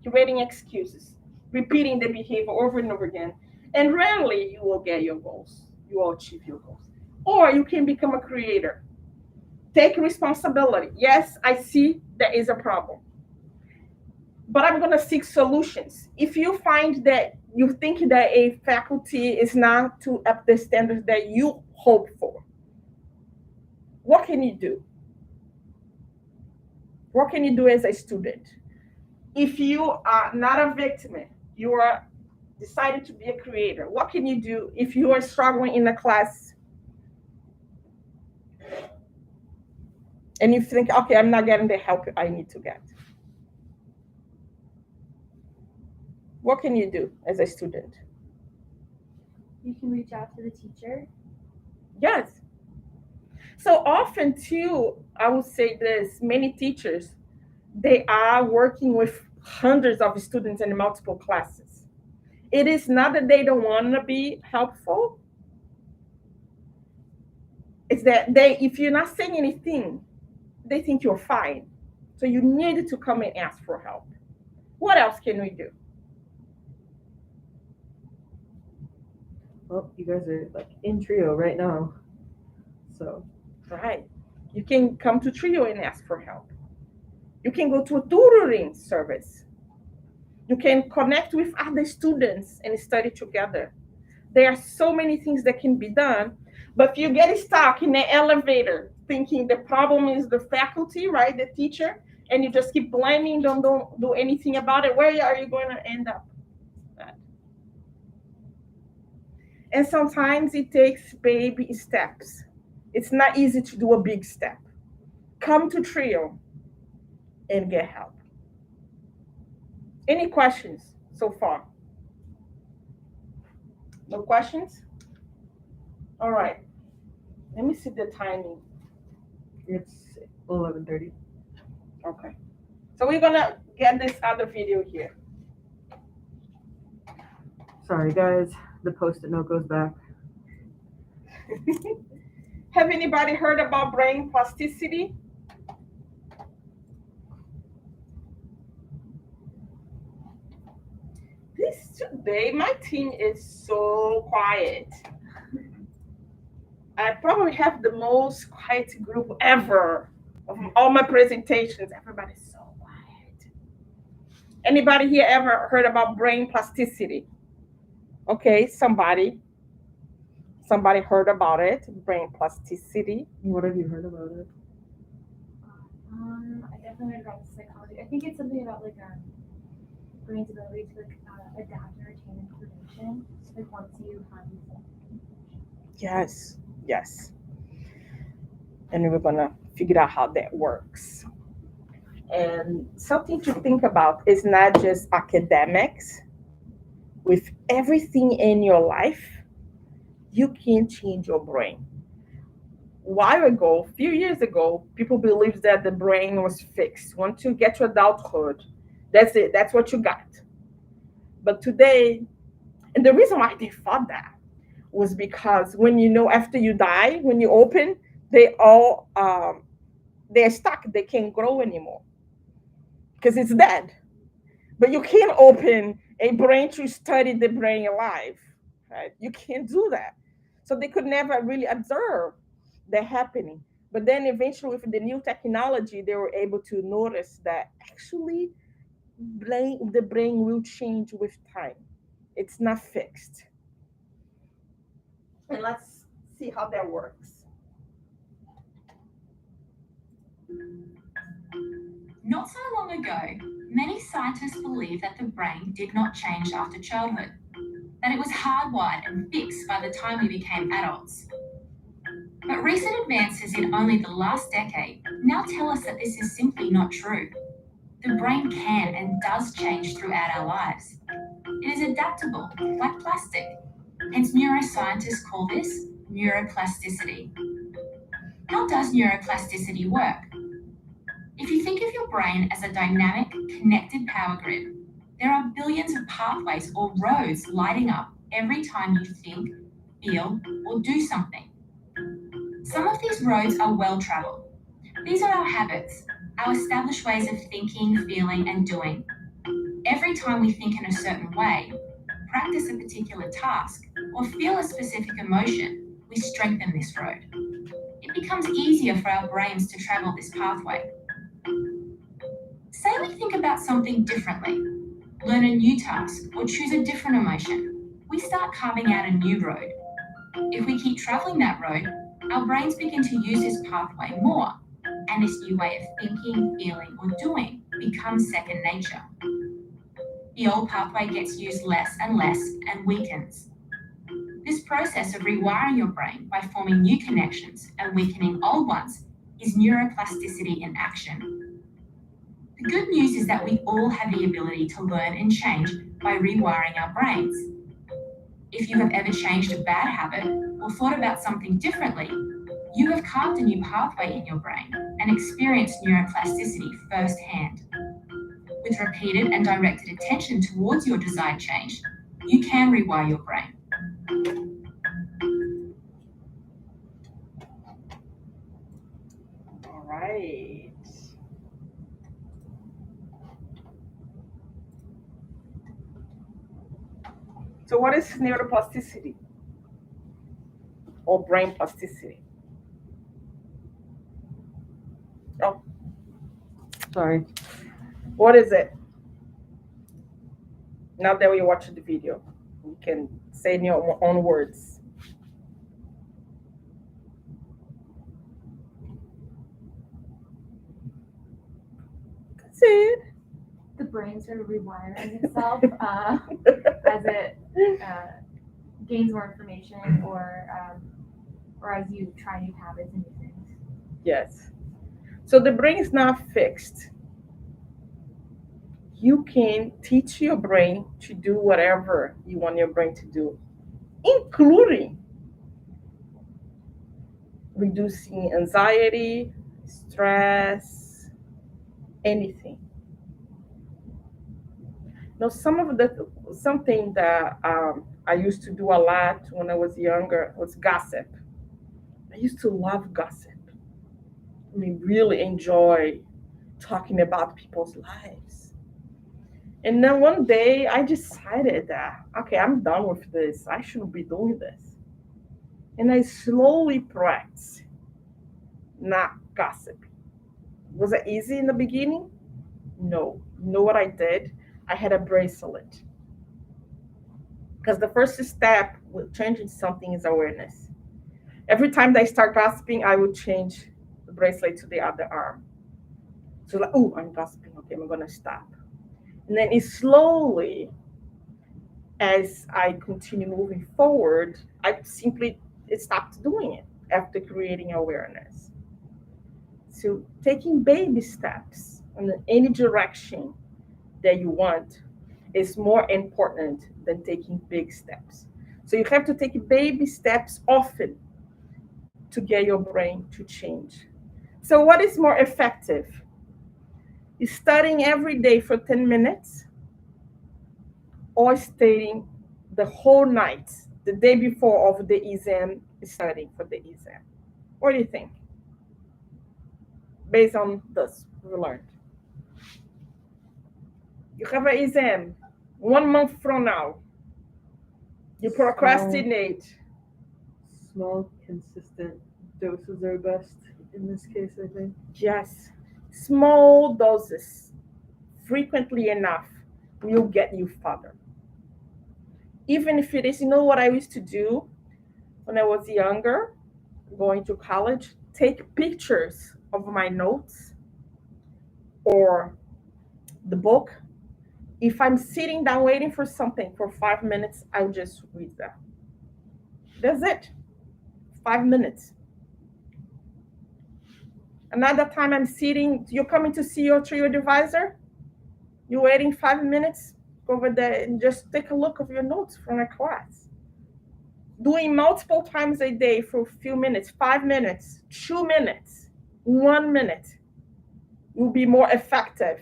Speaker 1: creating excuses, repeating the behavior over and over again. And rarely you will get your goals. You will achieve your goals. Or you can become a creator. Take responsibility. Yes, I see there is a problem, but I'm going to seek solutions. If you find that you think that a faculty is not to up the standards that you hope for, what can you do? What can you do as a student? If you are not a victim, you are decided to be a creator. What can you do if you are struggling in a class and you think, okay, I'm not getting the help I need to get? What can you do as a student?
Speaker 6: You can reach out to the teacher.
Speaker 1: Yes. So often too, I would say this, many teachers, they are working with hundreds of students in multiple classes. It is not that they don't want to be helpful. It's that if you're not saying anything, they think you're fine. So you need to come and ask for help. What else can we do?
Speaker 7: Well, you guys are like in trio right now. So
Speaker 1: Right. You can come to Trio and ask for help. You can go to a tutoring service. You can connect with other students and study together. There are so many things that can be done. But if you get stuck in the elevator thinking the problem is the faculty, right, the teacher, and you just keep blaming, don't do anything about it, where are you going to end up at? And sometimes it takes baby steps. It's not easy to do a big step. Come to Trio and get help. Any questions so far? No questions? All right. Let me see the timing.
Speaker 7: it's 11:30.
Speaker 1: Okay. So we're gonna get this other video here.
Speaker 7: Sorry guys, the post-it note goes back.
Speaker 1: Have anybody heard about brain plasticity? This today, my team is so quiet. I probably have the most quiet group ever of all my presentations. Everybody's so quiet. Anybody here ever heard about brain plasticity? Okay, somebody heard about it, brain plasticity.
Speaker 7: What have you heard about it?
Speaker 6: I definitely heard about psychology. I think it's something about like brain's ability to adapt and retain information. Like once you find something.
Speaker 1: Yes. And we're gonna figure out how that works. And something to think about is not just academics. With everything in your life, you can change your brain. A few years ago, people believed that the brain was fixed. Once you get to adulthood, that's it. That's what you got. But today, and the reason why they thought that was because after you die, when you open, they're stuck. They can't grow anymore because it's dead. But you can't open a brain to study the brain alive, right? You can't do that. So they could never really observe that happening. But then eventually, with the new technology, they were able to notice that actually the brain will change with time. It's not fixed. And let's see how that works.
Speaker 13: Not so long ago, many scientists believed that the brain did not change after childhood, that it was hardwired and fixed by the time we became adults. But recent advances in only the last decade now tell us that this is simply not true. The brain can and does change throughout our lives. It is adaptable, like plastic. Hence, neuroscientists call this neuroplasticity. How does neuroplasticity work? If you think of your brain as a dynamic, connected power grid, there are billions of pathways or roads lighting up every time you think, feel, or do something. Some of these roads are well traveled. These are our habits, our established ways of thinking, feeling, and doing. Every time we think in a certain way, practice a particular task, or feel a specific emotion, we strengthen this road. It becomes easier for our brains to travel this pathway. Say we think about something differently, learn a new task, or choose a different emotion. We start carving out a new road. If we keep traveling that road, our brains begin to use this pathway more, and this new way of thinking, feeling, or doing becomes second nature. The old pathway gets used less and less and weakens. This process of rewiring your brain by forming new connections and weakening old ones is neuroplasticity in action. The good news is that we all have the ability to learn and change by rewiring our brains. If you have ever changed a bad habit or thought about something differently, you have carved a new pathway in your brain and experienced neuroplasticity firsthand. With repeated and directed attention towards your desired change, you can rewire your brain.
Speaker 1: All right. So what is neuroplasticity or brain plasticity? Oh,
Speaker 7: Sorry.
Speaker 1: what is it? Now that we watch the video, you can say in your own words. That's it.
Speaker 6: The brain sort of rewiring itself as it gains more information or as you try new habits and new things.
Speaker 1: Yes. So the brain is not fixed. You can teach your brain to do whatever you want your brain to do, including reducing anxiety, stress, anything. Now, something that I used to do a lot when I was younger was gossip. I used to love gossip. I mean, really enjoy talking about people's lives. And then one day I decided that, okay, I'm done with this. I shouldn't be doing this. And I slowly practiced not gossiping. Was it easy in the beginning? No. You know what I did? I had a bracelet. Because the first step with changing something is awareness. Every time that I start gossiping, I would change the bracelet to the other arm. So like, oh, I'm gossiping. Okay, I'm gonna stop. And then it slowly, as I continue moving forward, I simply stopped doing it after creating awareness. So taking baby steps in any direction that you want is more important than taking big steps. So you have to take baby steps often to get your brain to change. So what is more effective? Is studying every day for 10 minutes or studying the whole night, the day before of the exam, studying for the exam? What do you think? Based on this we learned. You have an exam 1 month from now, you procrastinate.
Speaker 7: Small, consistent doses are best in this case, I think.
Speaker 1: Yes, small doses, frequently enough, will get you further. Even if it is, you know what I used to do when I was younger, going to college? Take pictures of my notes or the book. If I'm sitting down waiting for something for 5 minutes, I'll just read that. That's it. 5 minutes. Another time I'm sitting, you're coming to see your trio advisor, you're waiting 5 minutes, go over there and just take a look of your notes from a class. Doing multiple times a day for a few minutes, 5 minutes, 2 minutes, 1 minute, will be more effective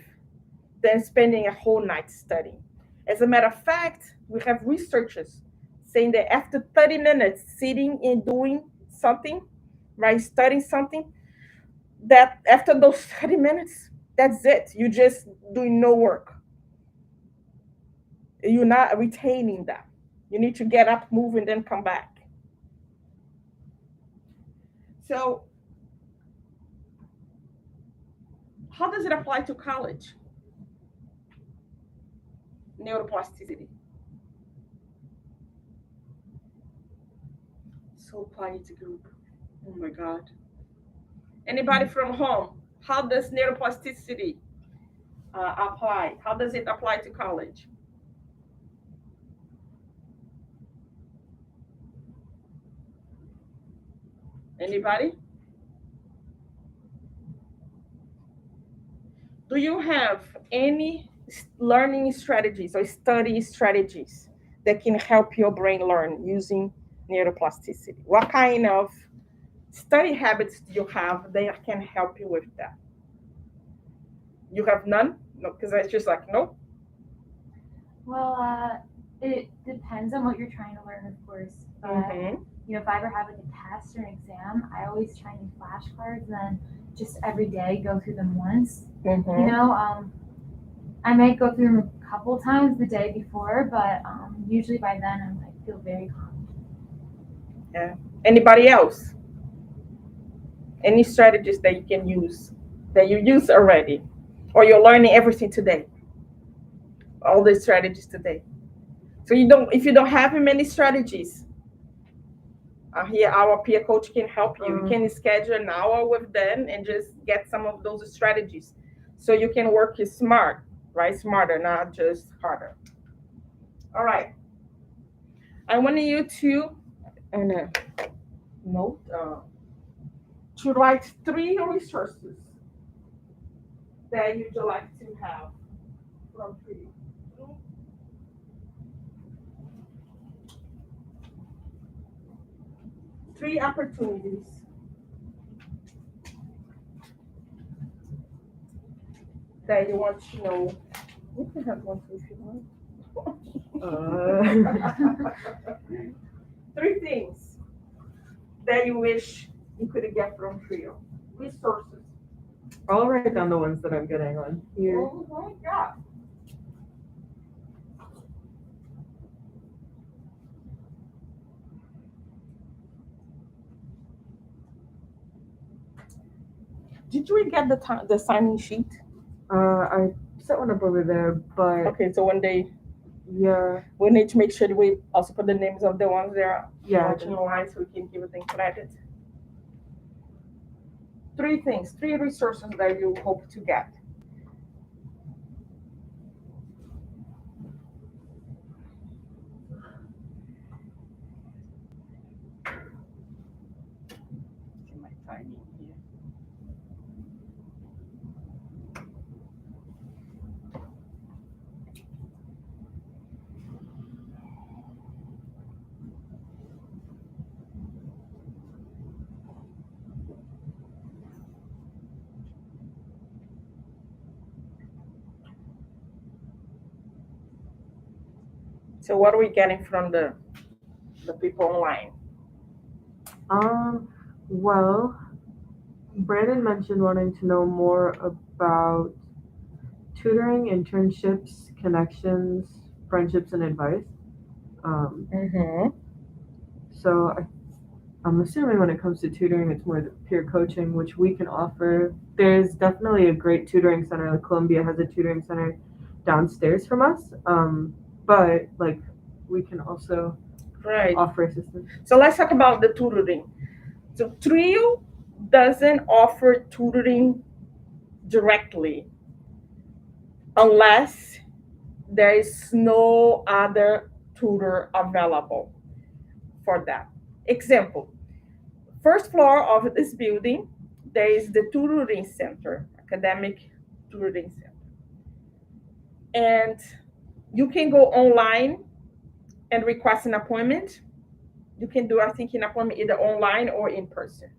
Speaker 1: than spending a whole night studying. As a matter of fact, we have researchers saying that after 30 minutes sitting and doing something, right, studying something, that after those 30 minutes, that's it. You're just doing no work. You're not retaining that. You need to get up, move, and then come back. So, how does it apply to college? Neuroplasticity. So quiet group. Oh my God. Anybody from home? How does neuroplasticity apply? How does it apply to college? Anybody? Do you have any learning strategies or study strategies that can help your brain learn using neuroplasticity? What kind of study habits do you have that can help you with that? You have none? No, because it's just like, no.
Speaker 6: Well, it depends on what you're trying to learn, of course. But if I ever have like a test or an exam, I always try and do flashcards and then just every day go through them once. I might go through them a couple times the day before, but usually by then I'm like feel very calm.
Speaker 1: Yeah. Anybody else? Any strategies that you can use that you use already, or you're learning everything today? All the strategies today. So if you don't have many strategies, here our peer coach can help you. You can schedule an hour with them and just get some of those strategies, so you can work smart, right? Smarter, not just harder. All right. I want you to note to write 3 resources that you'd like to have from free. 3 opportunities that you want to know. You can have one too if you want. 3 things that you wish you could get from Trio. Resources.
Speaker 7: I'll write down the ones that I'm getting on here.
Speaker 1: Oh my God. Did you get the signing sheet?
Speaker 7: I set one up over there, but
Speaker 1: Okay, so one day
Speaker 7: yeah,
Speaker 1: we need to make sure that we also put the names of the ones that are
Speaker 7: yeah,
Speaker 1: watching online so we can give them credit. 3 things, 3 resources that you hope to get. My timing here. So what are we getting from the people online?
Speaker 7: Well, Brandon mentioned wanting to know more about tutoring, internships, connections, friendships and advice.
Speaker 1: Mm-hmm.
Speaker 7: So I'm assuming when it comes to tutoring, it's more the peer coaching, which we can offer. There's definitely a great tutoring center. Like Columbia has a tutoring center downstairs from us. But like we can also
Speaker 1: Right.
Speaker 7: offer assistance.
Speaker 1: So let's talk about the tutoring. So Trio doesn't offer tutoring directly unless there is no other tutor available for that. Example, first floor of this building, there is the tutoring center, academic tutoring center. And you can go online and request an appointment. You can do, I think, an appointment either online or in person.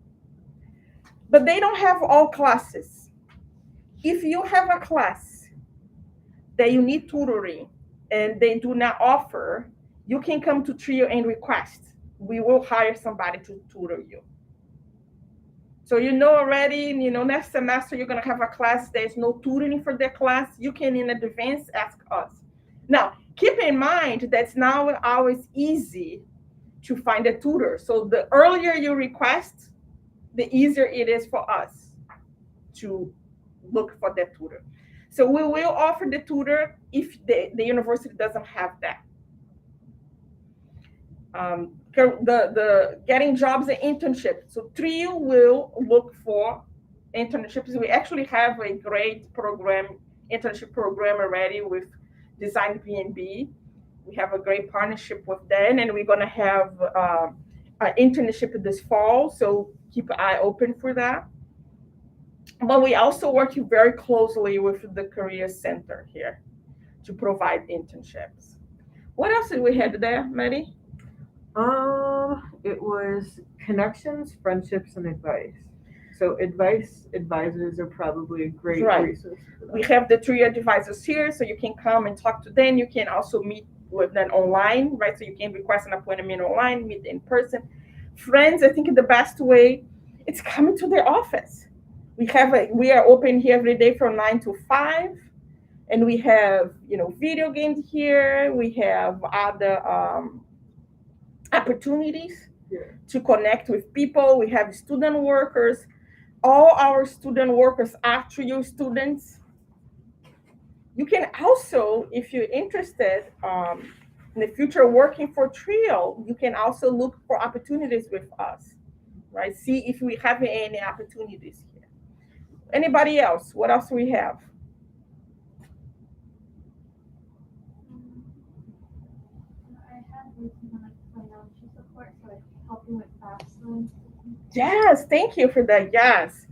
Speaker 1: But they don't have all classes. If you have a class that you need tutoring and they do not offer, you can come to Trio and request. We will hire somebody to tutor you. So you know already, next semester you're gonna have a class, there's no tutoring for that class, you can in advance ask us. Now, keep in mind that's not always easy to find a tutor. So the earlier you request, the easier it is for us to look for that tutor. So we will offer the tutor if the university doesn't have that. The getting jobs and internships. So Trio will look for internships. We actually have a great internship program already with Design B&B. We have a great partnership with them, and we're gonna have an internship this fall. So keep an eye open for that. But we also work very closely with the Career Center here to provide internships. What else did we have there, Maddie?
Speaker 7: It was connections, friendships, and advice. So advisors are probably a great
Speaker 1: Right.
Speaker 7: resource for that.
Speaker 1: We have the three advisors here, so you can come and talk to them. You can also meet with them online, right? So you can request an appointment online, meet in person. Friends, I think the best way it's coming to their office. We are open here every day from 9 to 5, and we have video games here. We have other opportunities to connect with people. We have student workers. All our student workers are Trio students. You can also, if you're interested in the future working for Trio, you can also look for opportunities with us, right? See if we have any opportunities here. Anybody else? What else we have?
Speaker 3: I had written like financial support, so like helping with FAFSA.
Speaker 1: Yes, thank you for that. Yes.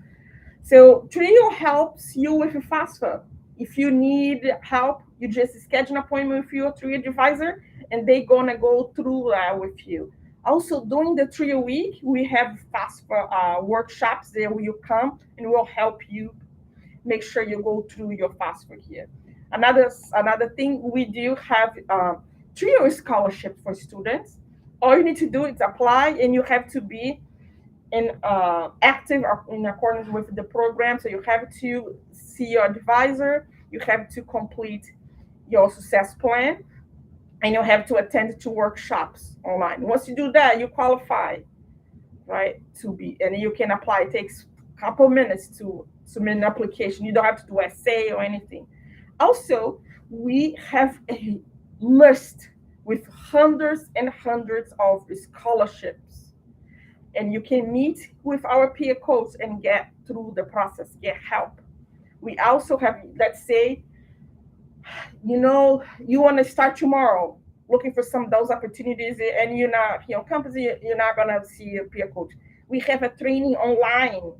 Speaker 1: So Trio helps you with FAFSA. If you need help, you just schedule an appointment with your Trio advisor, and they're gonna go through that with you. Also, during the Trio week, we have FAFSA workshops there where you come and we'll help you make sure you go through your FAFSA here. Another thing we do have Trio scholarship for students. All you need to do is apply, and you have to be active in accordance with the program. So you have to see your advisor, you have to complete your success plan, and you have to attend to workshops online. Once you do that, you qualify, right, and you can apply. It takes a couple minutes to submit an application. You don't have to do essay or anything. Also, we have a list with hundreds and hundreds of scholarships, and you can meet with our peer coach and get through the process, get help. We also have, let's say, you want to start tomorrow looking for some of those opportunities, and you're not, campus, you're not going to see a peer coach. We have a training online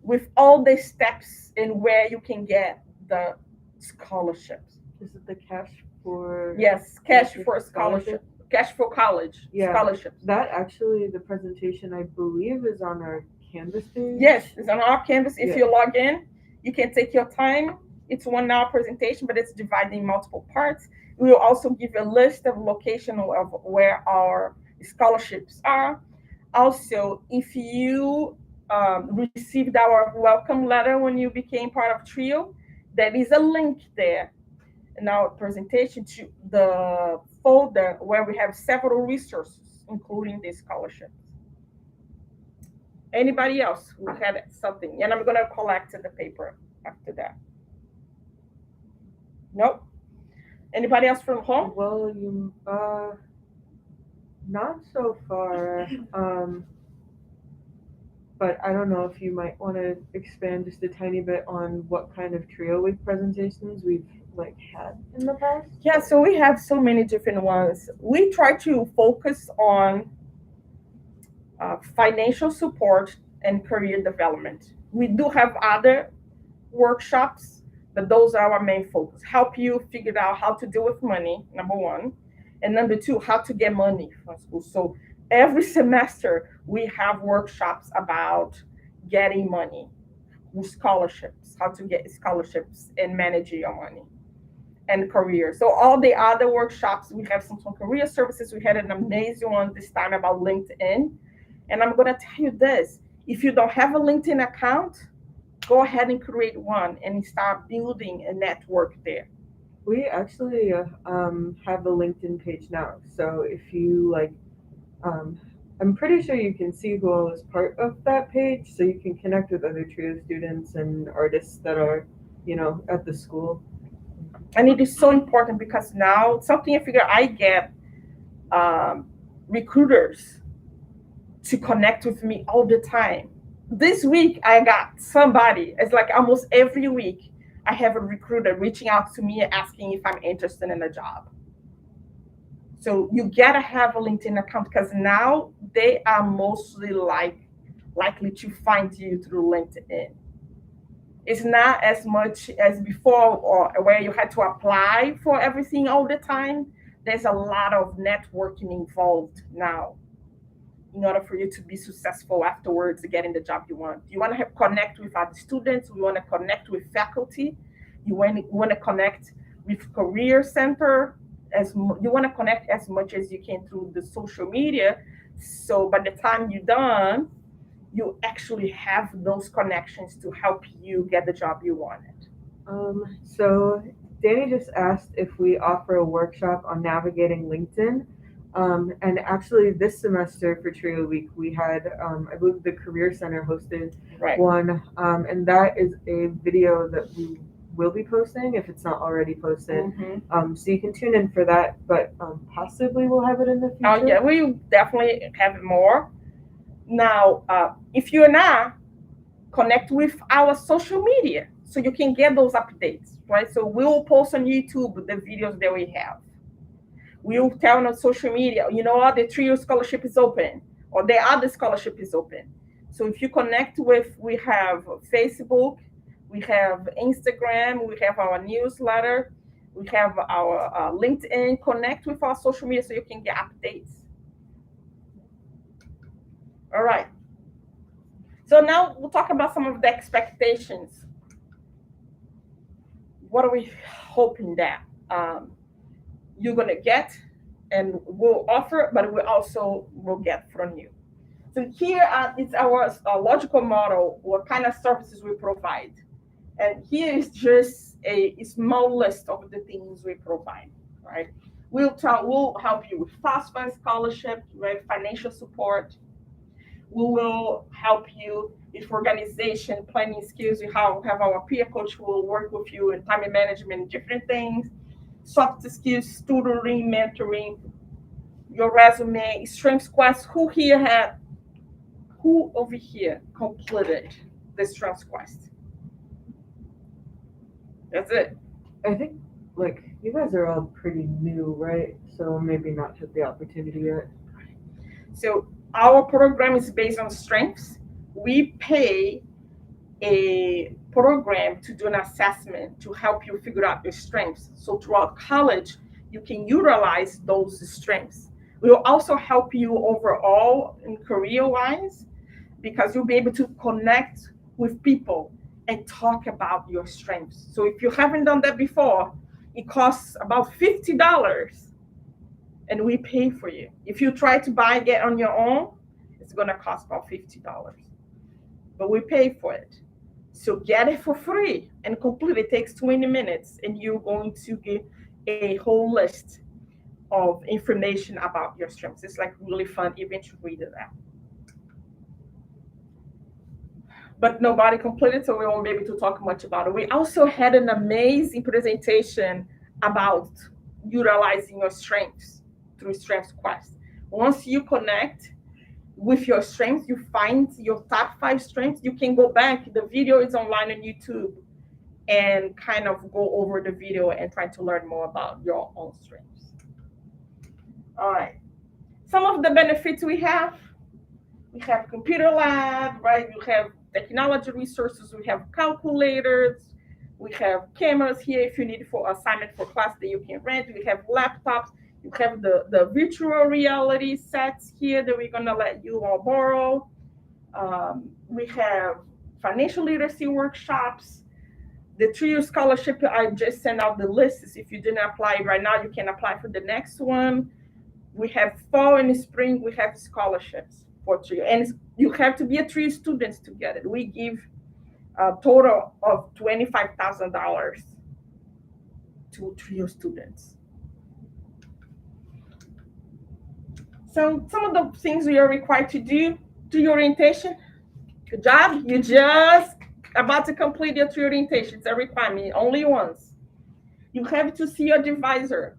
Speaker 1: with all the steps and where you can get the scholarships.
Speaker 7: Is it the cash for?
Speaker 1: Yes, cash for scholarship. Cash for college scholarships.
Speaker 7: That actually, the presentation, I believe, is on our Canvas page.
Speaker 1: Yes, it's on our Canvas. If you log in, you can take your time. It's 1 hour presentation, but it's divided in multiple parts. We will also give a list of location of where our scholarships are. Also, if you received our welcome letter when you became part of Trio, there is a link there in our presentation to the folder where we have several resources, including the scholarships. Anybody else who had something? And I'm gonna collect the paper after that. Nope. Anybody else from home?
Speaker 7: Well, not so far. But I don't know if you might want to expand just a tiny bit on what kind of trio week presentations we've like had in the past.
Speaker 1: Yeah, so we have so many different ones. We try to focus on financial support and career development. We do have other workshops, but those are our main focus. Help you figure out how to deal with money, number one. And number two, how to get money from school. So every semester we have workshops about getting money with scholarships, how to get scholarships and manage your money and career. So all the other workshops, we have some career services. We had an amazing one this time about LinkedIn. And I'm gonna tell you this, if you don't have a LinkedIn account, go ahead and create one and start building a network there.
Speaker 7: We actually have a LinkedIn page now. So if you like, I'm pretty sure you can see who all is part of that page. So you can connect with other trio students and artists that are, at the school.
Speaker 1: And it is so important because now something I figure I get recruiters to connect with me all the time. This week I got somebody, it's like almost every week I have a recruiter reaching out to me asking if I'm interested in a job. So you gotta have a LinkedIn account because now they are mostly likely to find you through LinkedIn. It's not as much as before or where you had to apply for everything all the time. There's a lot of networking involved now in order for you to be successful afterwards getting the job you want. You want to connect with other students. You want to connect with faculty. You want to connect with career center. You want to connect as much as you can through the social media. So by the time you're done, you actually have those connections to help you get the job you wanted.
Speaker 7: So Danny just asked if we offer a workshop on navigating LinkedIn. And actually this semester for Trio Week, we had, I believe the Career Center hosted one. And that is a video that we will be posting if it's not already posted.
Speaker 1: Mm-hmm.
Speaker 7: So you can tune in for that, but possibly we'll have it in the future.
Speaker 1: Oh yeah, we definitely have more. Now, if you're not, connect with our social media so you can get those updates, right? So we'll post on YouTube the videos that we have. We'll tell on social media, the Trio Scholarship is open or the other scholarship is open. So if you connect we have Facebook, we have Instagram, we have our newsletter, we have our LinkedIn. Connect with our social media so you can get updates. All right. So now we'll talk about some of the expectations. What are we hoping that you're going to get and we'll offer, but we also will get from you. So here is our logical model, what kind of services we provide. And here is just a small list of the things we provide, right? We'll help you with FAFSA scholarship, right? Financial support. We will help you with organization, planning skills. We have our peer coach who will work with you in time management, different things. Soft skills, tutoring, mentoring, your resume, strengths quest. Who over here completed the strengths quest? That's it.
Speaker 7: I think you guys are all pretty new, right? So maybe not have the opportunity yet.
Speaker 1: So our program is based on strengths. We pay a program to do an assessment to help you figure out your strengths. So throughout college, you can utilize those strengths. We will also help you overall in career-wise because you'll be able to connect with people and talk about your strengths. So if you haven't done that before, it costs about $50 and we pay for you. If you try to get on your own, it's gonna cost about $50, but we pay for it. So get it for free and complete. It takes 20 minutes, and you're going to get a whole list of information about your strengths. It's like really fun even to read that. But nobody completed, so we won't be able to talk much about it. We also had an amazing presentation about utilizing your strengths through Strengths Quest. Once you connect with your strengths, you find your top 5 strengths, you can go back. The video is online on YouTube and kind of go over the video and try to learn more about your own strengths. All right. Some of the benefits we have computer lab, right? You have technology resources, we have calculators, we have cameras here if you need for assignment for class that you can rent, we have laptops, you have the virtual reality sets here that we're gonna let you all borrow. We have financial literacy workshops. The TRIO scholarship, I just sent out the lists. If you didn't apply right now, you can apply for the next one. We have fall and spring, we have scholarships for TRIO. And you have to be a TRIO student to get it. We give a total of $25,000 to TRIO students. So some of the things we are required to do orientation. Good job. You just about to complete your orientation. It's a requirement, only once. You have to see your advisor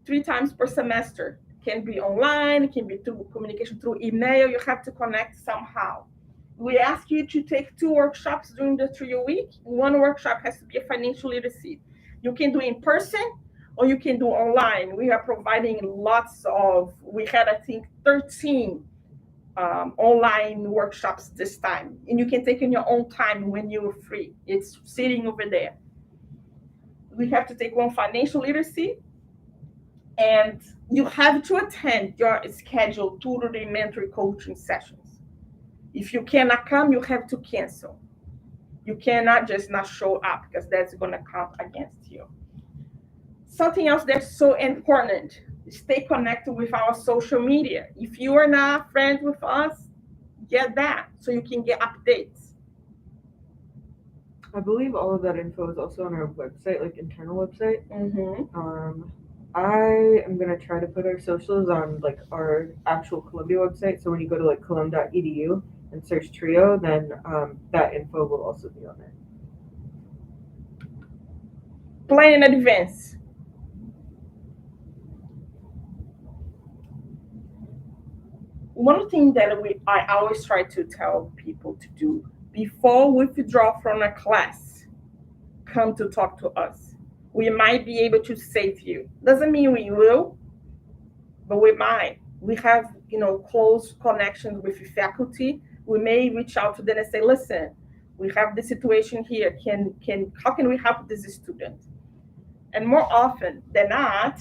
Speaker 1: 3 times per semester. Can be online, can be through communication through email. You have to connect somehow. We ask you to take 2 workshops during the TRIO week. One workshop has to be a financial literacy. You can do in person or you can do online. We are providing we had, I think, 13 online workshops this time. And you can take in your own time when you're free. It's sitting over there. We have to take one financial literacy, and you have to attend your scheduled tutoring, mentoring, coaching sessions. If you cannot come, you have to cancel. You cannot just not show up because that's going to count against you. Something else that's so important, stay connected with our social media. If you are not friends with us, get that so you can get updates.
Speaker 7: I believe all of that info is also on our website, like internal website.
Speaker 1: Mm-hmm.
Speaker 7: I am gonna try to put our socials on like our actual Columbia website. So when you go to like colum.edu and search TRIO, then that info will also be on there.
Speaker 1: Plan in advance. One thing that I always try to tell people to do before we withdraw from a class, come to talk to us. We might be able to save you. Doesn't mean we will, but we might. We have, close connections with the faculty. We may reach out to them and say, listen, we have this situation here. How can we help this student? And more often than not,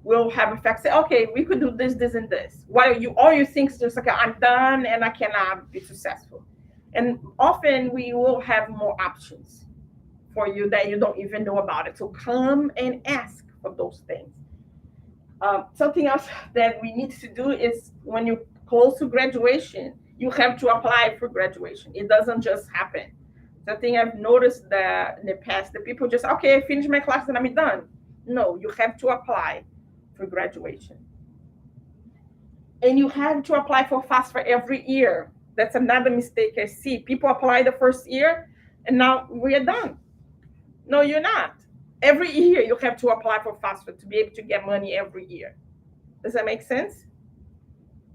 Speaker 1: we'll have a fact say, okay, we could do this, this, and this. While all you think is just like, I'm done and I cannot be successful. And often we will have more options for you that you don't even know about it. So come and ask for those things. Something else that we need to do is when you're close to graduation, you have to apply for graduation. It doesn't just happen. Something I've noticed that in the past, the people just, okay, I finished my class and I'm done. No, you have to apply for graduation. And you have to apply for FAFSA every year. That's another mistake I see. People apply the first year and now we are done. No, you're not. Every year you have to apply for FAFSA to be able to get money every year. Does that make sense?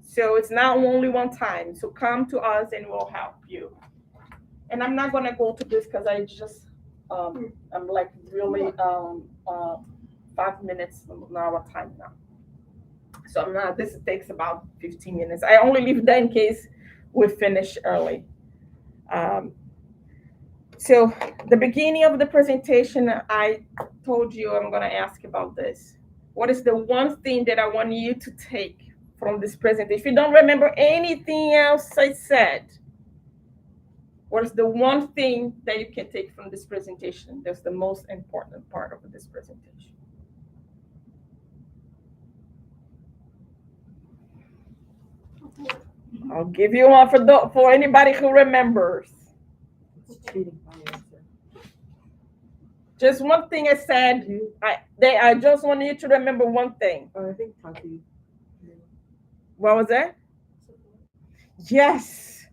Speaker 1: So it's not only one time. So come to us and we'll help you. And I'm not gonna go to this because I just I'm like really 5 minutes on our time now. So I'm not. This takes about 15 minutes. I only leave that in case we finish early. So the beginning of the presentation, I told you I'm gonna ask about this. What is the one thing that I want you to take from this presentation? If you don't remember anything else I said, what is the one thing that you can take from this presentation? That's the most important part of this presentation. I'll give you one for anybody who remembers.
Speaker 7: cheating my answer.
Speaker 1: Just one thing I said. I just want you to remember one thing.
Speaker 7: Oh, I think Tati.
Speaker 1: What was that? Yes.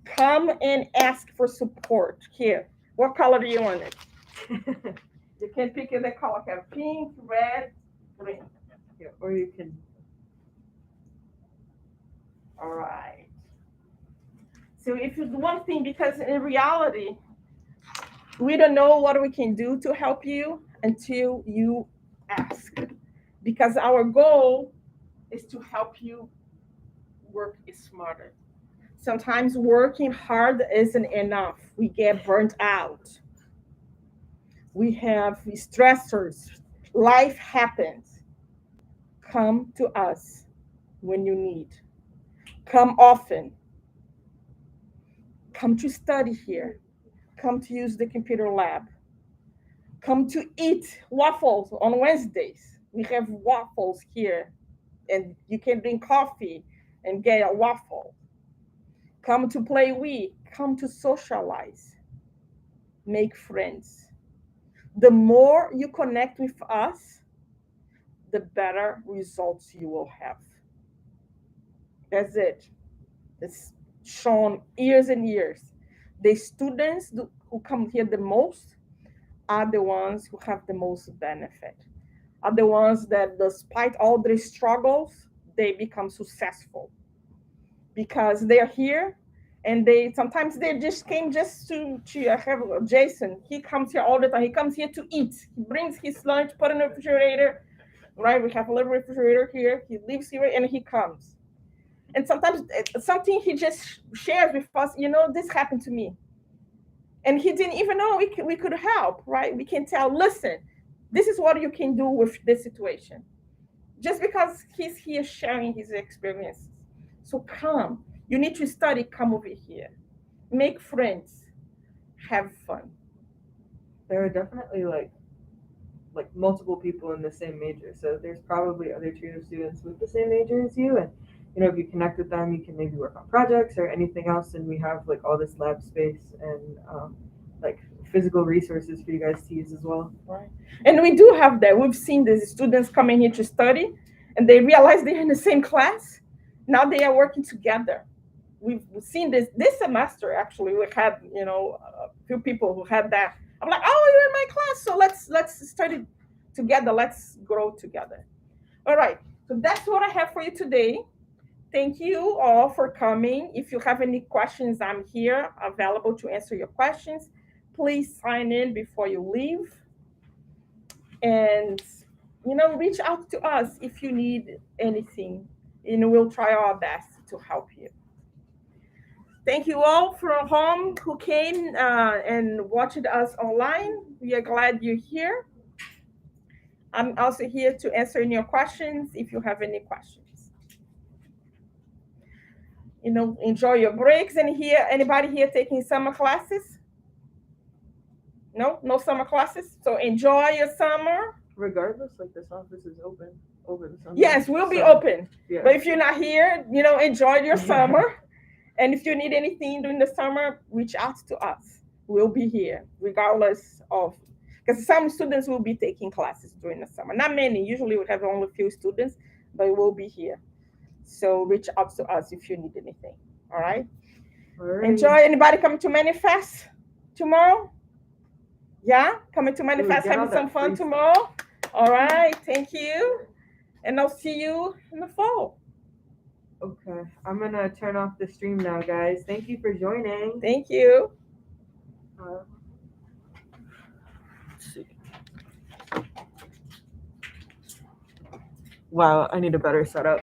Speaker 1: Come and ask for support. Here. What color do you want it? You can pick any color. Have pink, red, green.
Speaker 7: Yeah, or you can.
Speaker 1: All right. So if it's one thing, because in reality, we don't know what we can do to help you until you ask. Because our goal is to help you work smarter. Sometimes working hard isn't enough. We get burnt out. We have stressors. Life happens. Come to us when you need. Come often. Come to study here. Come to use the computer lab. Come to eat waffles on Wednesdays. We have waffles here, and you can drink coffee and get a waffle. Come to play Wii. Come to socialize. Make friends. The more you connect with us, the better results you will have. That's it. It's shown years and years. The students who come here the most are the ones who have the most benefit, are the ones that, despite all their struggles, they become successful because they're here. And they sometimes they just came just to I have Jason. He comes here all the time. He comes here to eat. He brings his lunch, put in the refrigerator. Right, we have a little refrigerator here. He lives here and he comes. And sometimes something he just shares with us. This happened to me, and he didn't even know we could help. Right, we can tell. Listen, this is what you can do with this situation. Just because he's here sharing his experiences. So come. You need to study. Come over here. Make friends. Have fun.
Speaker 7: There are definitely like multiple people in the same major, so there's probably other trio students with the same major as you, and if you connect with them, you can maybe work on projects or anything else. And we have like all this lab space and like physical resources for you guys to use as well.
Speaker 1: Right. And we do have that. We've seen these students coming here to study, and they realize they're in the same class. Now they are working together. We've seen this semester. Actually, we had a few people who had that. I'm like, oh, you're in my class, so let's study together. Let's grow together. All right. So that's what I have for you today. Thank you all for coming. If you have any questions, I'm here available to answer your questions. Please sign in before you leave. And, reach out to us if you need anything. We'll try our best to help you. Thank you all from home who came and watched us online. We are glad you're here. I'm also here to answer any your questions if you have any questions. Enjoy your breaks. And here, anybody here taking summer classes? No summer classes. So enjoy your summer.
Speaker 7: Regardless, like this office is open over the summer.
Speaker 1: Yes, we'll be open.
Speaker 7: Yeah.
Speaker 1: But if you're not here, enjoy your summer. And if you need anything during the summer, reach out to us. We'll be here, regardless of, because some students will be taking classes during the summer. Not many. Usually we have only a few students, but we'll be here. So reach out to us if you need anything. All right. Enjoy. Anybody coming to Manifest tomorrow? Yeah, coming to Manifest, having some fun tomorrow. All right. Thank you. And I'll see you in the fall.
Speaker 7: Okay, I'm gonna turn off the stream now, guys. Thank you for joining.
Speaker 1: Thank you.
Speaker 7: Wow, I need a better setup.